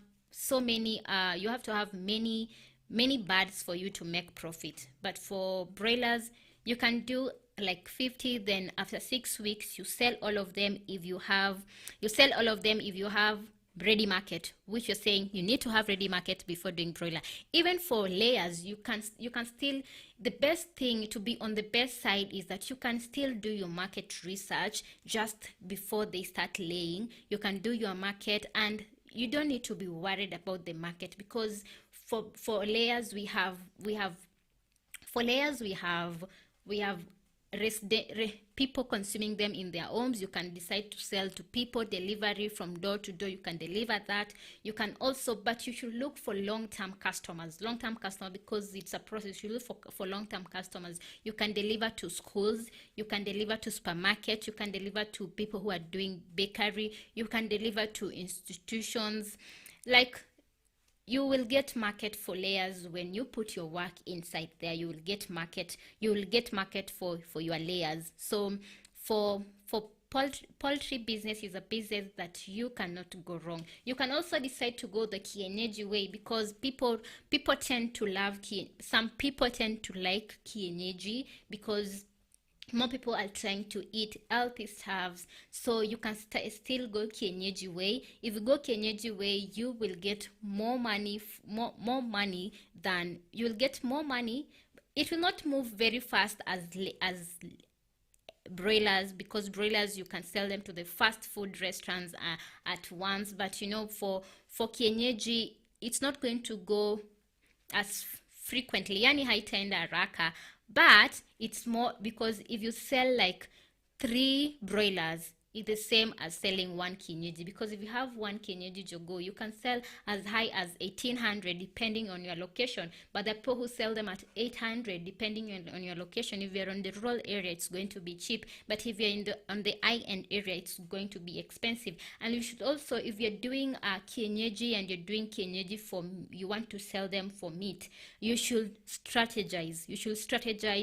many birds for you to make profit. But for broilers, you can do like 50, then after 6 weeks you sell all of them. If you have ready market, which you're saying you need to have ready market before doing broiler. Even for layers, you can still, the best thing to be on the best side is that you can still do your market research just before they start laying. You can do your market, and you don't need to be worried about the market, because for layers we have people consuming them in their homes. You can decide to sell to people, delivery from door to door, you can deliver that. You can also, but you should look for long-term customers, because it's a process. You look for long-term customers. You can deliver to schools, you can deliver to supermarket, you can deliver to people who are doing bakery, you can deliver to institutions. Like, you will get market for layers when you put your work inside there. You will get market for your layers. So for poultry business is a business that you cannot go wrong. You can also decide to go the kienyeji way, because people tend to love some people tend to like kienyeji, because more people are trying to eat healthy stuffs. So you can still go kienyeji way. If you go kienyeji way, you will get more money. You'll get more money. It will not move very fast as broilers, because broilers you can sell them to the fast food restaurants at once. But for kienyeji, it's not going to go as frequently, yani haitaenda haraka. But it's more, because if you sell like 3 broilers, it's the same as selling 1 kienyeji, because if you have 1 kienyeji jogo, you can sell as high as 1,800 depending on your location. But the people who sell them at 800 depending on your location, if you're on the rural area, it's going to be cheap. But if you're on the high-end area, it's going to be expensive. And you should also, if you're doing a kienyeji and you're doing kienyeji you want to sell them for meat, you should strategize.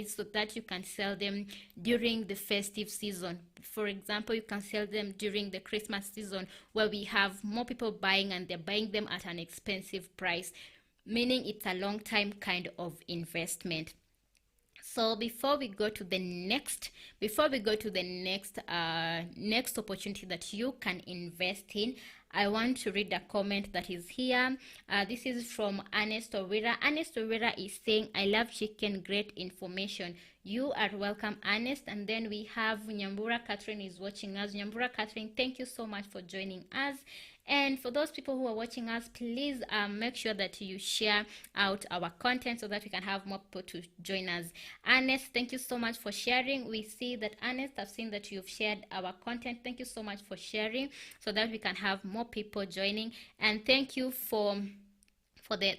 So that you can sell them during the festive season. For example, you can sell them during the Christmas season, where we have more people buying and they're buying them at an expensive price, meaning it's a long time kind of investment. So before we go to the next next opportunity that you can invest in, I want to read a comment that is here. This is from Ernest Owira. Ernest Owira is saying, I love chicken, great information. You are welcome, Ernest. And then we have Nyambura Catherine is watching us. Nyambura Catherine, thank you so much for joining us. And for those people who are watching us, please make sure that you share out our content so that we can have more people to join us. Ernest, thank you so much for sharing. We see that, Ernest, I've seen that you've shared our content. Thank you so much for sharing so that we can have more people joining. And thank you for the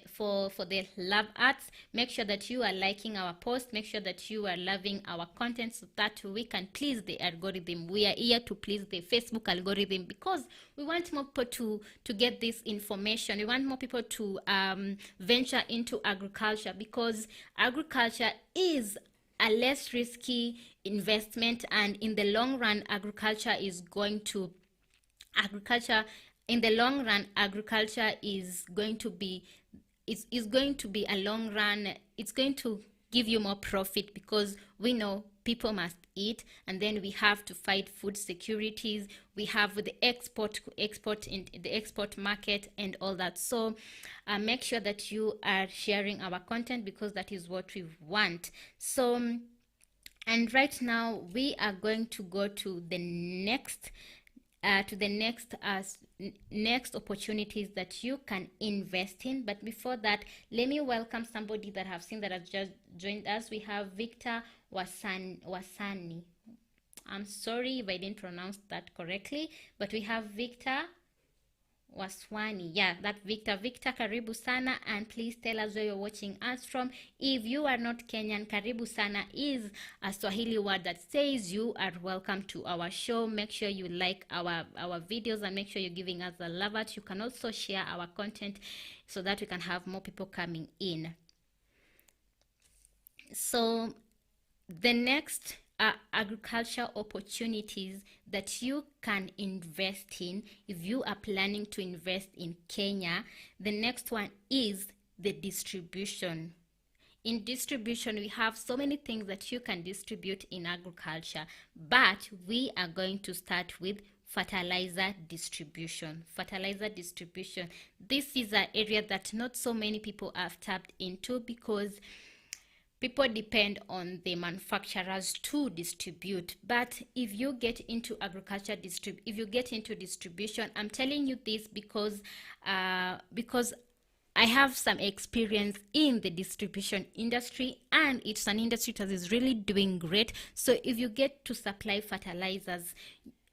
love arts. Make sure that you are liking our post. Make sure that you are loving our content so that we can please the algorithm. We are here to please the Facebook algorithm because we want more people to get this information. We want more people to venture into agriculture because agriculture is a less risky investment, and in the long run agriculture is going to give you more profit because we know people must eat, and then we have to fight food securities. We have the export in the export market and all that. So make sure that you are sharing our content because that is what we want. So and right now we are going to go to the next next opportunities that you can invest in. But before that, let me welcome somebody that I've seen that has just joined us. We have Victor Wasani. I'm sorry if I didn't pronounce that correctly, but we have Victor Waswani. Yeah, that Victor. Karibu sana, and please tell us where you're watching us from. If you are not Kenyan, Karibu sana is a Swahili word that says you are welcome to our show. Make sure you like our videos and make sure you're giving us a love it. You can also share our content so that we can have more people coming in. So the next agriculture opportunities that you can invest in if you are planning to invest in Kenya, the next one is the distribution. In distribution, we have so many things that you can distribute in agriculture, but we are going to start with fertilizer distribution. This is an area that not so many people have tapped into because people depend on the manufacturers to distribute. But if you get into agriculture distribution, I'm telling you this because I have some experience in the distribution industry, and it's an industry that is really doing great. So if you get to supply fertilizers,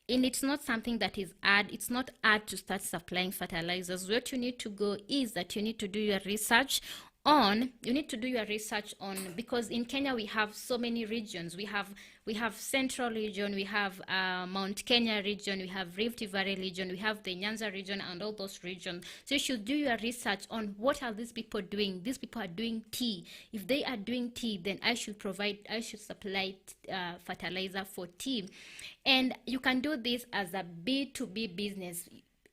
and it's not something that is it's not hard to start supplying fertilizers. What you need to go is that you need to do your research on because in Kenya we have so many regions. We have Central region, we have Mount Kenya region, we have Rift Valley region, we have the Nyanza region, and all those regions. So you should do your research on what are these people doing. These people are doing tea. If they are doing tea, then I should supply fertilizer for tea. And you can do this as a B2B business.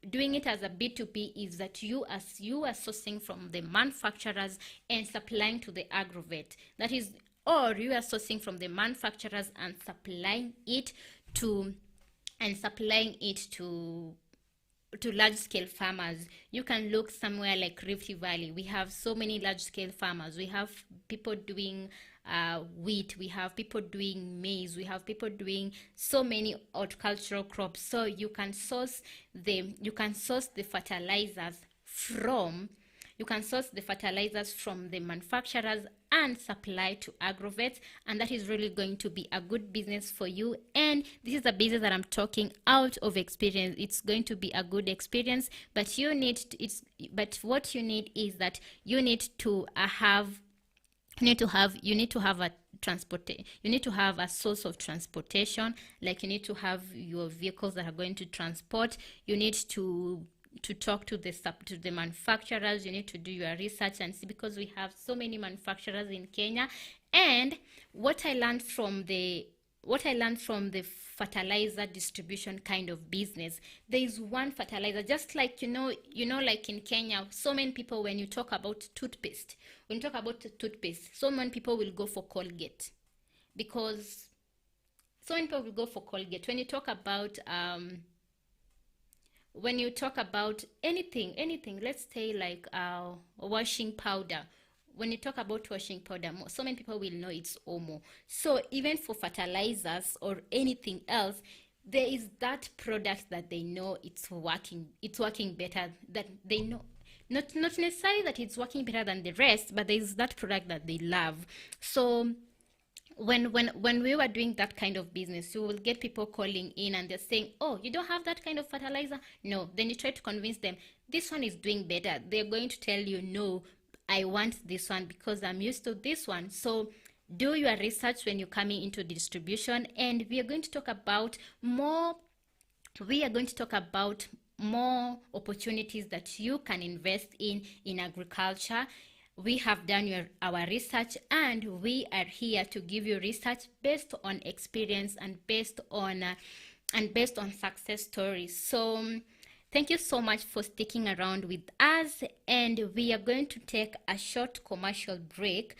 Doing it as a B2B is that you are sourcing from the manufacturers and supplying to the agrovet. That is, or you are sourcing from the manufacturers and supplying it to large scale farmers. You can look somewhere like Rift Valley. We have so many large scale farmers. We have people doing wheat, we have people doing maize, we have people doing so many horticultural crops. So you can source the fertilizers from the manufacturers and supply to agrovets, and that is really going to be a good business for you. And this is a business that I'm talking out of experience. It's going to be a good experience, but what you need is that you need to have a source of transportation. Like you need to have your vehicles that are going to transport. You need to talk to the manufacturers. You need to do your research and see, because we have so many manufacturers in Kenya. And what I learned from the from the fertilizer distribution kind of business, there is one fertilizer, just like like in Kenya, so many people, when you talk about toothpaste, so many people will go for Colgate, because so many people will go for Colgate. When you talk about anything, let's say like washing powder. When you talk about washing powder, so many people will know it's Omo. So even for fertilizers or anything else, there is that product that they know it's working better, that they know, not necessarily that it's working better than the rest, but there is that product that they love. So when we were doing that kind of business, you will get people calling in and they're saying, oh, you don't have that kind of fertilizer? No. Then you try to convince them this one is doing better. They're going to tell you, no, I want this one because I'm used to this one. So do your research when you're coming into distribution. And we are going to talk about more opportunities that you can invest in agriculture. We have done our research, and we are here to give you research based on experience and based on success stories. So thank you so much for sticking around with us, and we are going to take a short commercial break,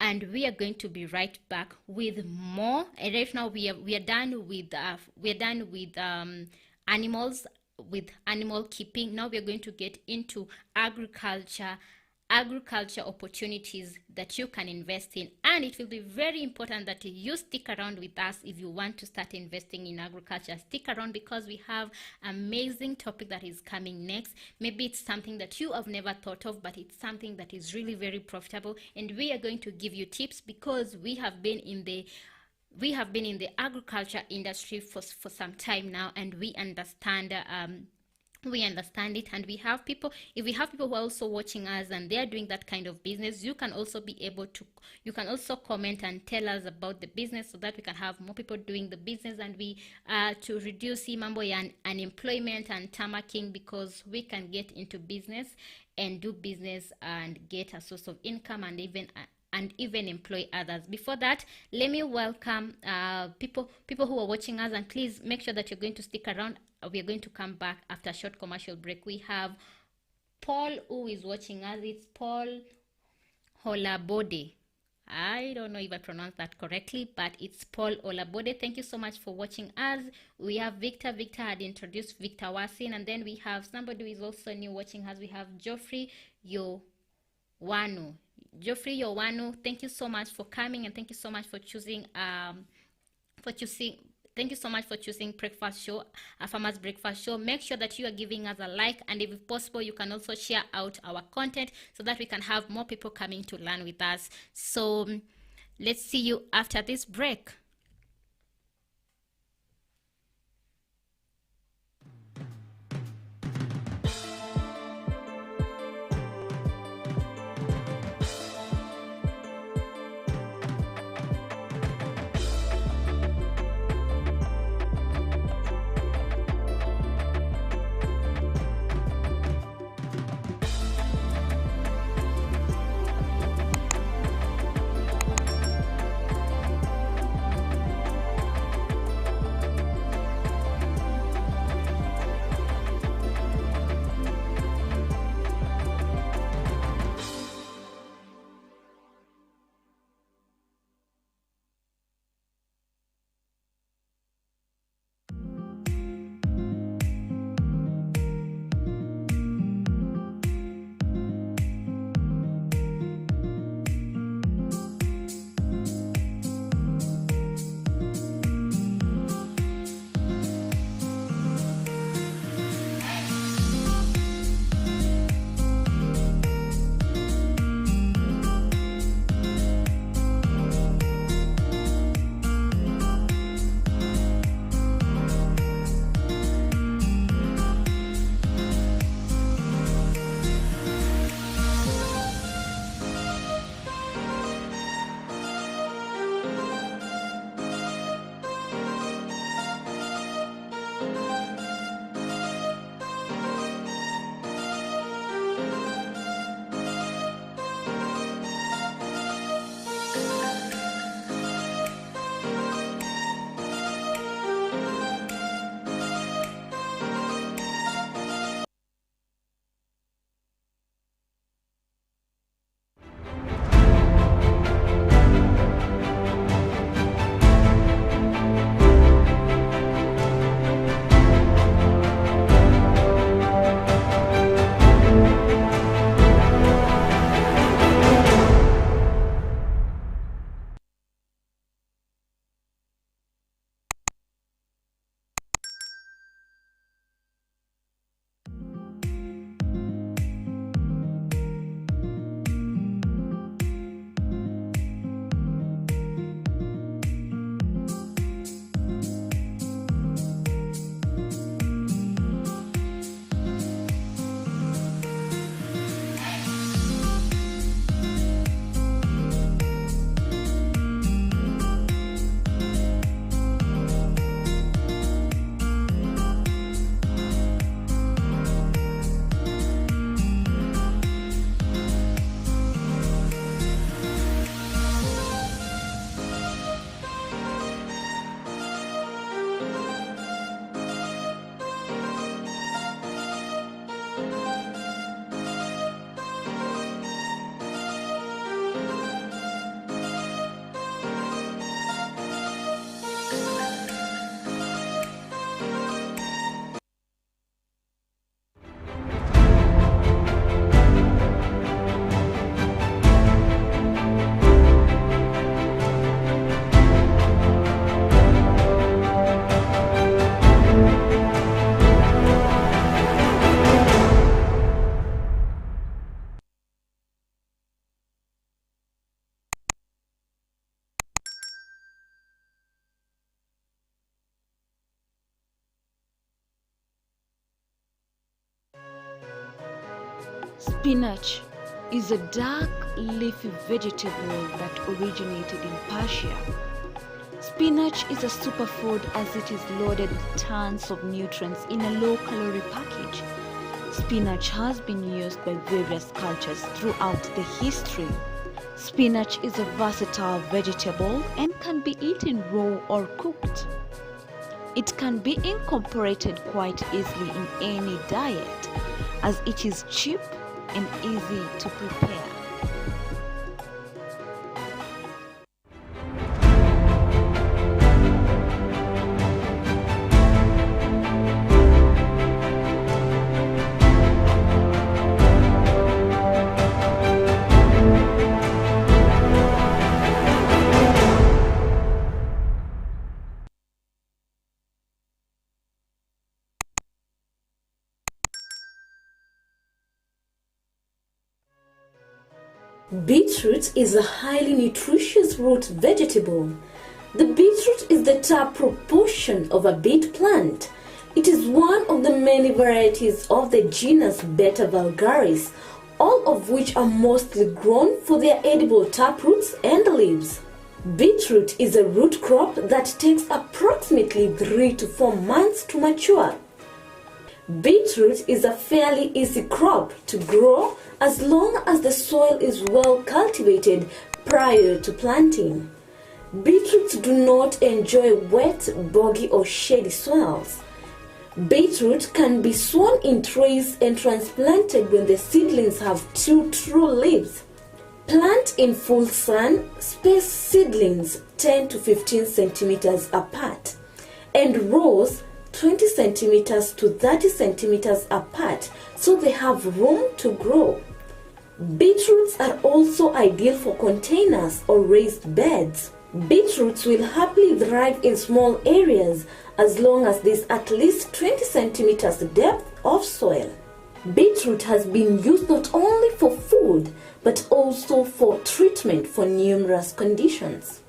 and we are going to be right back with more. And right now we are done with animals, with animal keeping. Now we are going to get into agriculture opportunities that you can invest in, and it will be very important that you stick around with us if you want to start investing in agriculture. Stick around because we have amazing topic that is coming next. Maybe it's something that you have never thought of, but it's something that is really very profitable, and we are going to give you tips because we have been in the agriculture industry for some time now, and we understand it. And if we have people who are also watching us and they are doing that kind of business, you can also comment and tell us about the business so that we can have more people doing the business, and we to reduce mambo ya unemployment and tamaking, because we can get into business and do business and get a source of income and even employ others. Before that, let me welcome people who are watching us, and please make sure that you're going to stick around. We are going to come back after a short commercial break. We have Paul who is watching us. It's Paul Olabode. I don't know if I pronounced that correctly, but it's Paul Olabode. Thank you so much for watching us. We have Victor. Victor had introduced Victor Wasin, and then we have somebody who is also new watching us. We have Geoffrey Yowanu. Thank you so much for coming, and thank you so much for choosing Thank you so much for choosing Breakfast Show, a farmer's breakfast show. Make sure that you are giving us a like, and if possible, you can also share out our content so that we can have more people coming to learn with us. So let's see you after this break. Spinach is a dark leafy vegetable that originated in Persia. Spinach is a superfood as it is loaded with tons of nutrients in a low-calorie package. Spinach has been used by various cultures throughout the history. Spinach is a versatile vegetable and can be eaten raw or cooked. It can be incorporated quite easily in any diet as it is cheap and easy to prepare. Beetroot is a highly nutritious root vegetable. The beetroot is the top proportion of a beet plant. It is one of the many varieties of the genus Beta vulgaris, all of which are mostly grown for their edible taproots and leaves. Beetroot is a root crop that takes approximately 3 to 4 months to mature. Beetroot is a fairly easy crop to grow as long as the soil is well cultivated prior to planting. Beetroots do not enjoy wet, boggy or shady soils. Beetroot can be sown in trays and transplanted when the seedlings have 2 true leaves. Plant in full sun, space seedlings 10 to 15 centimeters apart, and rows 20 centimeters to 30 centimeters apart so they have room to grow. Beetroots are also ideal for containers or raised beds. Beetroots will happily thrive in small areas as long as there's at least 20 centimeters depth of soil. Beetroot has been used not only for food but also for treatment for numerous conditions.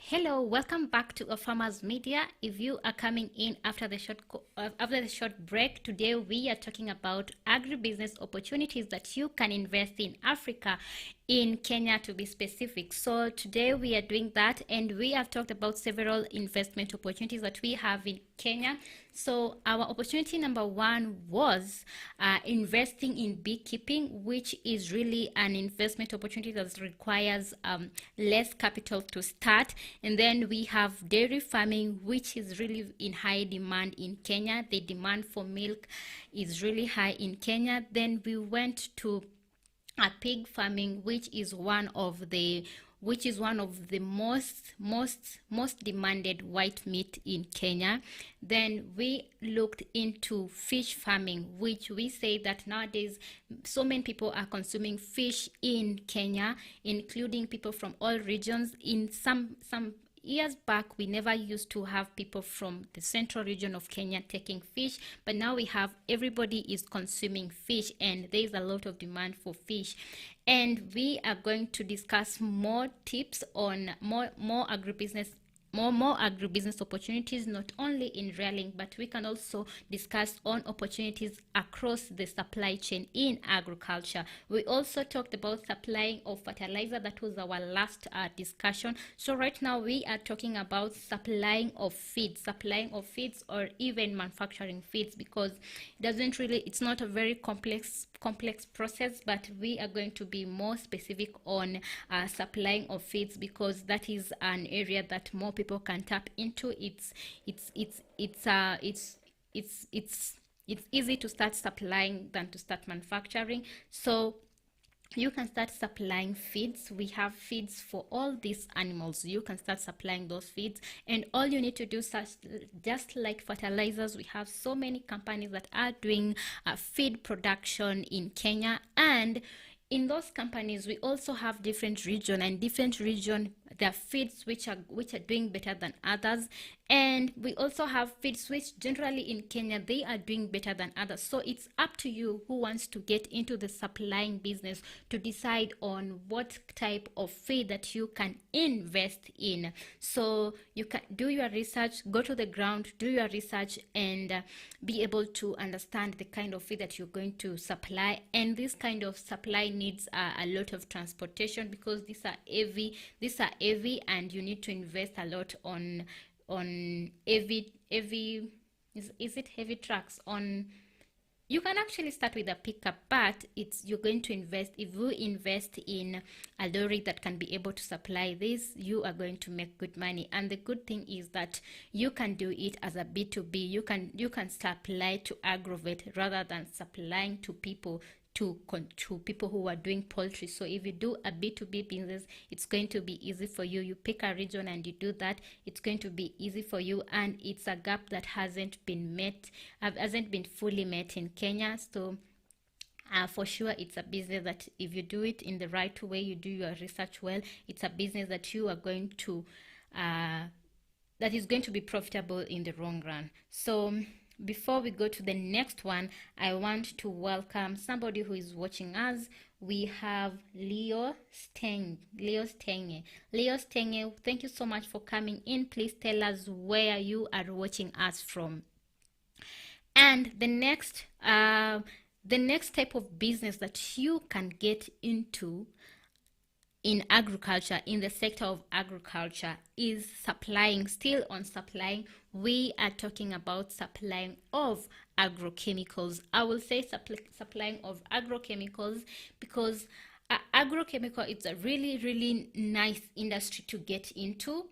Hello, welcome back to A Farmers Media. If you are coming in after the short break, today we are talking about agribusiness opportunities that you can invest in Africa, in Kenya to be specific. So today we are doing that, and we have talked about several investment opportunities that we have in Kenya. So our opportunity number one was investing in beekeeping, which is really an investment opportunity that requires less capital to start. And then we have dairy farming, which is really in high demand in Kenya. The demand for milk is really high in Kenya. Then we went to pig farming, which is one of the most demanded white meat in Kenya. Then we looked into fish farming, which we say that nowadays so many people are consuming fish in Kenya, including people from all regions. In some years back, we never used to have people from the central region of Kenya taking fish, but now we have everybody is consuming fish, and there is a lot of demand for fish. And we are going to discuss more tips on more agribusiness opportunities, not only in rearing, but we can also discuss on opportunities across the supply chain in agriculture. We also talked about supplying of fertilizer. That was our last discussion. So right now we are talking about supplying of feeds, or even manufacturing feeds, because it's not a very complex process, but we are going to be more specific on supplying of feeds, because that is an area that more people can tap into. It's easy to start supplying than to start manufacturing. So you can start supplying feeds. We have feeds for all these animals. You can start supplying those feeds, and all you need to do, just like fertilizers, we have so many companies that are doing feed production in Kenya, and in those companies we also have different region, there are feeds which are doing better than others, and we also have feeds which generally in Kenya they are doing better than others. So it's up to you who wants to get into the supplying business to decide on what type of feed that you can invest in. So you can do your research, go to the ground, do your research, and be able to understand the kind of feed that you're going to supply. And this kind of supply needs a lot of transportation, because these are heavy, and you need to invest a lot on heavy trucks. You can actually start with a pickup, but you're going to invest. If you invest in a lorry that can be able to supply this, you are going to make good money. And the good thing is that you can do it as a B2B. You can supply to aggregate rather than supplying to people, to people who are doing poultry. So if you do a B2B business, it's going to be easy for you. You pick a region and you do that, it's going to be easy for you, and it's a gap that hasn't been fully met in Kenya. So for sure, it's a business that if you do it in the right way, you do your research well, it's a business that you are going to that is going to be profitable in the long run. So before we go to the next one, I want to welcome somebody who is watching us. We have Leo Stenge. Leo Stenge, thank you so much for coming in. Please tell us where you are watching us from. And the next type of business that you can get into in agriculture, in the sector of agriculture, is supplying. Still on supplying, we are talking about supplying of agrochemicals. I will say supplying of agrochemicals, because agrochemical is a really nice industry to get into,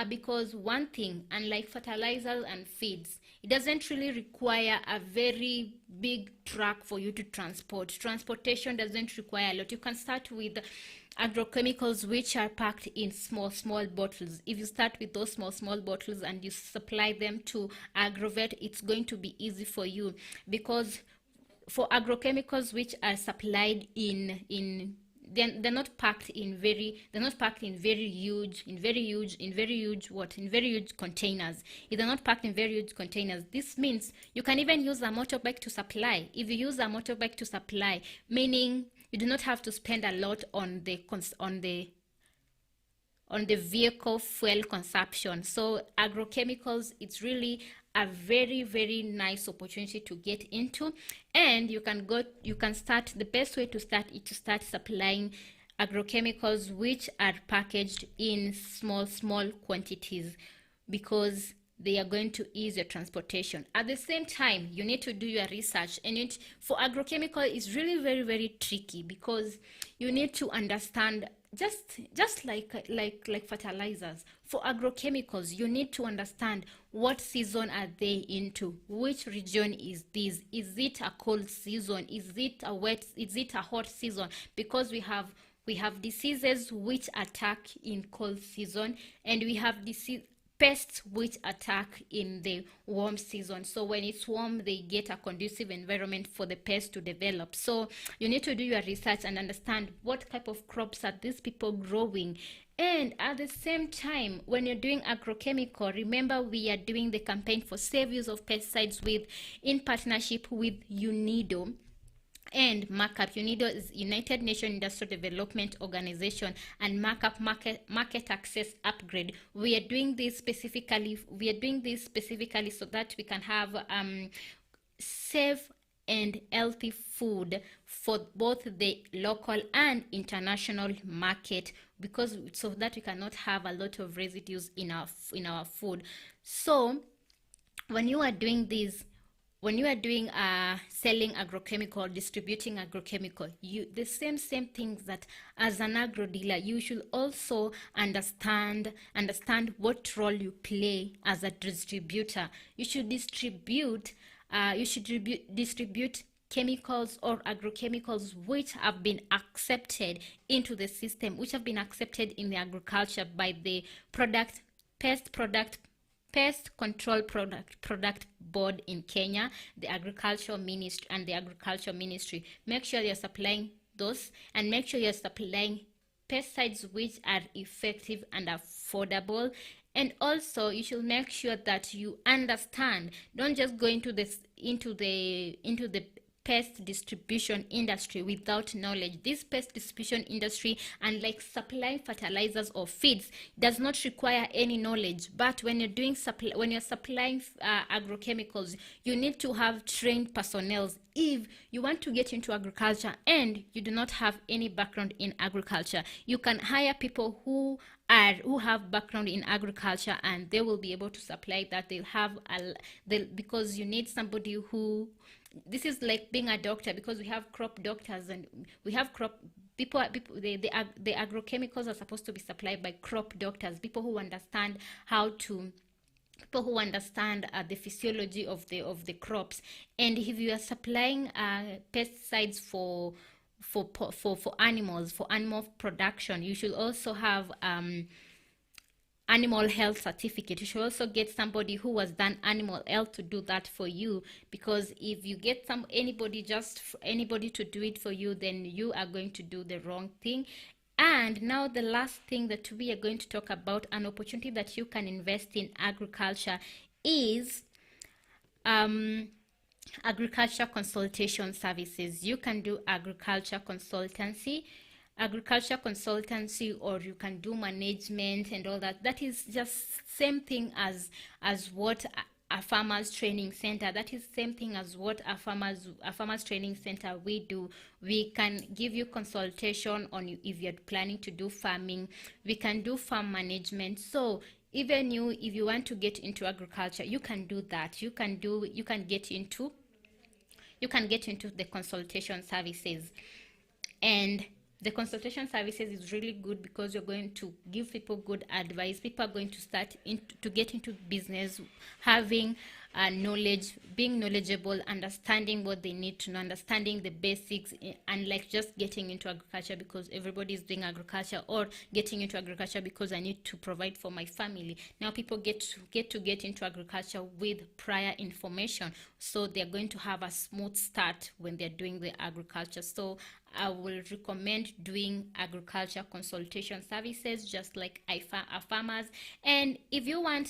because one thing, unlike fertilizers and feeds, it doesn't really require a very big truck for you to transport. Transportation doesn't require a lot. You can start with agrochemicals which are packed in small bottles. If you start with those small bottles and you supply them to aggregate, it's going to be easy for you, because for agrochemicals which are supplied they're not packed in very huge containers. If they're not packed in very huge containers, this means you can even use a motorbike to supply. If you use a motorbike to supply, meaning you do not have to spend a lot on the vehicle fuel consumption. So agrochemicals, it's really a very nice opportunity to get into, and the best way to start is to start supplying agrochemicals which are packaged in small quantities, because they are going to ease your transportation. At the same time, you need to do your research, and for agrochemical, it's really very tricky, because you need to understand, just like fertilizers. For agrochemicals, you need to understand what season are they into, which region is this, is it a cold season, is it a wet, is it a hot season, because we have diseases which attack in cold season, and we have pests which attack in the warm season. So when it's warm, they get a conducive environment for the pests to develop. So you need to do your research and understand what type of crops are these people growing. And at the same time, when you're doing agrochemical, remember we are doing the campaign for safe use of pesticides in partnership with UNIDO and Markup. UNIDO is United Nations Industrial Development Organization, and Markup market access upgrade. We are doing this specifically so that we can have safe and healthy food for both the local and international market, because so that we cannot have a lot of residues in our food. So when you are doing this, when you are doing selling agrochemical, distributing agrochemical, the same things that as an agro dealer you should also understand what role you play as a distributor. You should distribute chemicals or agrochemicals which have been accepted into the system, which have been accepted in the agriculture by the Pest Control Product Board in Kenya, the Agricultural Ministry. Make sure you're supplying those, and make sure you're supplying pesticides which are effective and affordable. And also you should make sure that you understand. Don't just go into the pest distribution industry without knowledge. This pest distribution industry, unlike supplying fertilizers or feeds, does not require any knowledge. But when you're doing when you're supplying agrochemicals, you need to have trained personnel. If you want to get into agriculture and you do not have any background in agriculture, you can hire people who have background in agriculture, and they will be able to supply that. Because you need somebody who, this is like being a doctor, because we have crop doctors and we have crop people. The agrochemicals are supposed to be supplied by crop doctors, people who understand the physiology of the crops. And if you are supplying pesticides for animals, for animal production, you should also have animal health certificate. You should also get somebody who has done animal health to do that for you, because if you get anybody to do it for you, then you are going to do the wrong thing. And now the last thing that we are going to talk about, an opportunity that you can invest in agriculture, is agriculture consultation services. You can do agriculture consultancy, or you can do management and all that. That is just same thing as what a farmers training center, that is same thing as what a farmers training center we do. We can give you consultation on if you're planning to do farming. We can do farm management. So even if you want to get into agriculture, you can do that. You can get into the consultation services. And the consultation services is really good because you're going to give people good advice. People are going to start to get into business, having knowledge, being knowledgeable, understanding what they need to know, understanding the basics, and like just getting into agriculture because everybody is doing agriculture, or getting into agriculture because I need to provide for my family. Now people get into agriculture with prior information, so they're going to have a smooth start when they're doing the agriculture. So I will recommend doing agriculture consultation services, just like farmers. And if you want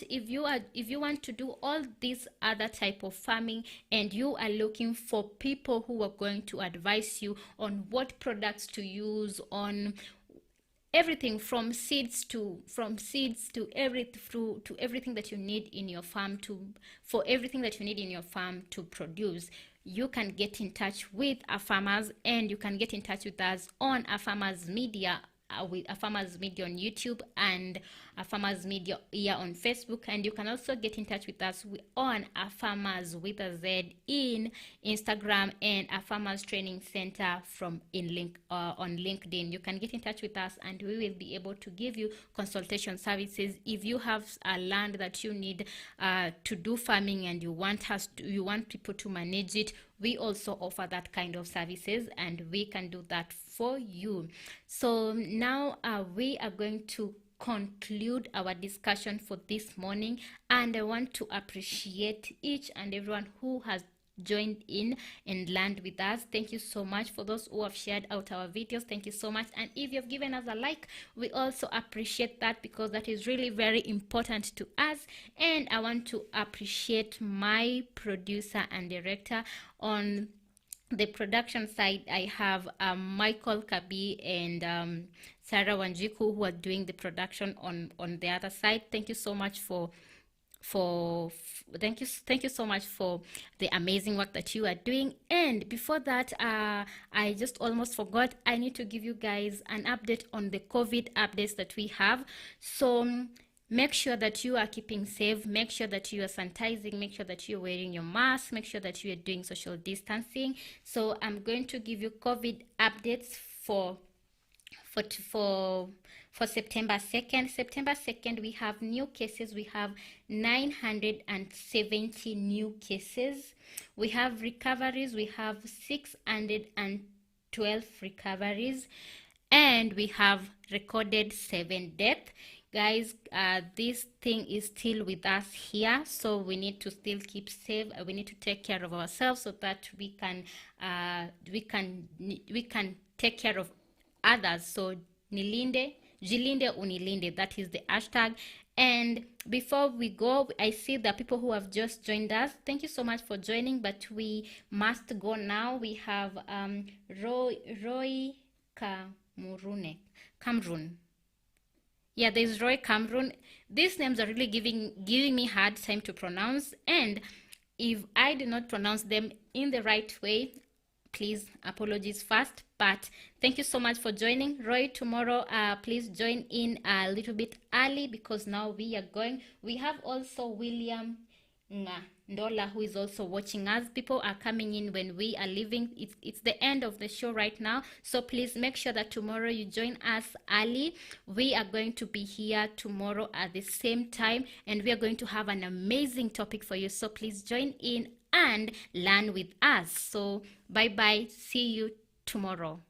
to do all this other type of farming, and you are looking for people who are going to advise you on what products to use, on everything from seeds to everything that you need in your farm to produce, you can get in touch with our farmers, and you can get in touch with us on our farmers media, with a farmers media on YouTube and a farmers media here on Facebook. And you can also get in touch with us on a farmers with a Z in Instagram, and a farmers training center on LinkedIn. You can get in touch with us, and we will be able to give you consultation services. If you have a land that you need to do farming, and you want people to manage it, we also offer that kind of services, and we can do that for you. So now we are going to conclude our discussion for this morning, and I want to appreciate each and everyone who has joined in and learned with us. Thank you so much. For those who have shared out our videos, thank you so much. And if you've given us a like, we also appreciate that, because that is really very important to us. And I want to appreciate my producer and director. On the production side, I have Michael Kabi and Sarah Wanjiku, who are doing the production on the other side. Thank you so much thank you so much for the amazing work that you are doing. And before that, I just almost forgot, I need to give you guys an update on the COVID updates that we have. So make sure that you are keeping safe, make sure that you are sanitizing, make sure that you're wearing your mask, make sure that you are doing social distancing. So I'm going to give you COVID updates for September 2nd. September 2nd, we have new cases. We have 970 new cases. We have recoveries. We have 612 recoveries. And we have recorded 7 deaths. Guys, this thing is still with us here, so we need to still keep safe. We need to take care of ourselves so that we can take care of others. So jilinde unilinde, that is the hashtag. And before we go, I see the people who have just joined us. Thank you so much for joining, but we must go now. We have Roy Cameroon. Yeah, there's Roy Cameroon. These names are really giving me hard time to pronounce, and if I do not pronounce them in the right way, please apologies first. But thank you so much for joining. Roy, tomorrow please join in a little bit early, because now we have also William Ndola, who is also watching us. People are coming in when we are leaving. It's the end of the show right now, so please make sure that tomorrow you join us early. We are going to be here tomorrow at the same time, and we are going to have an amazing topic for you, so please join in and learn with us. So bye bye, see you tomorrow.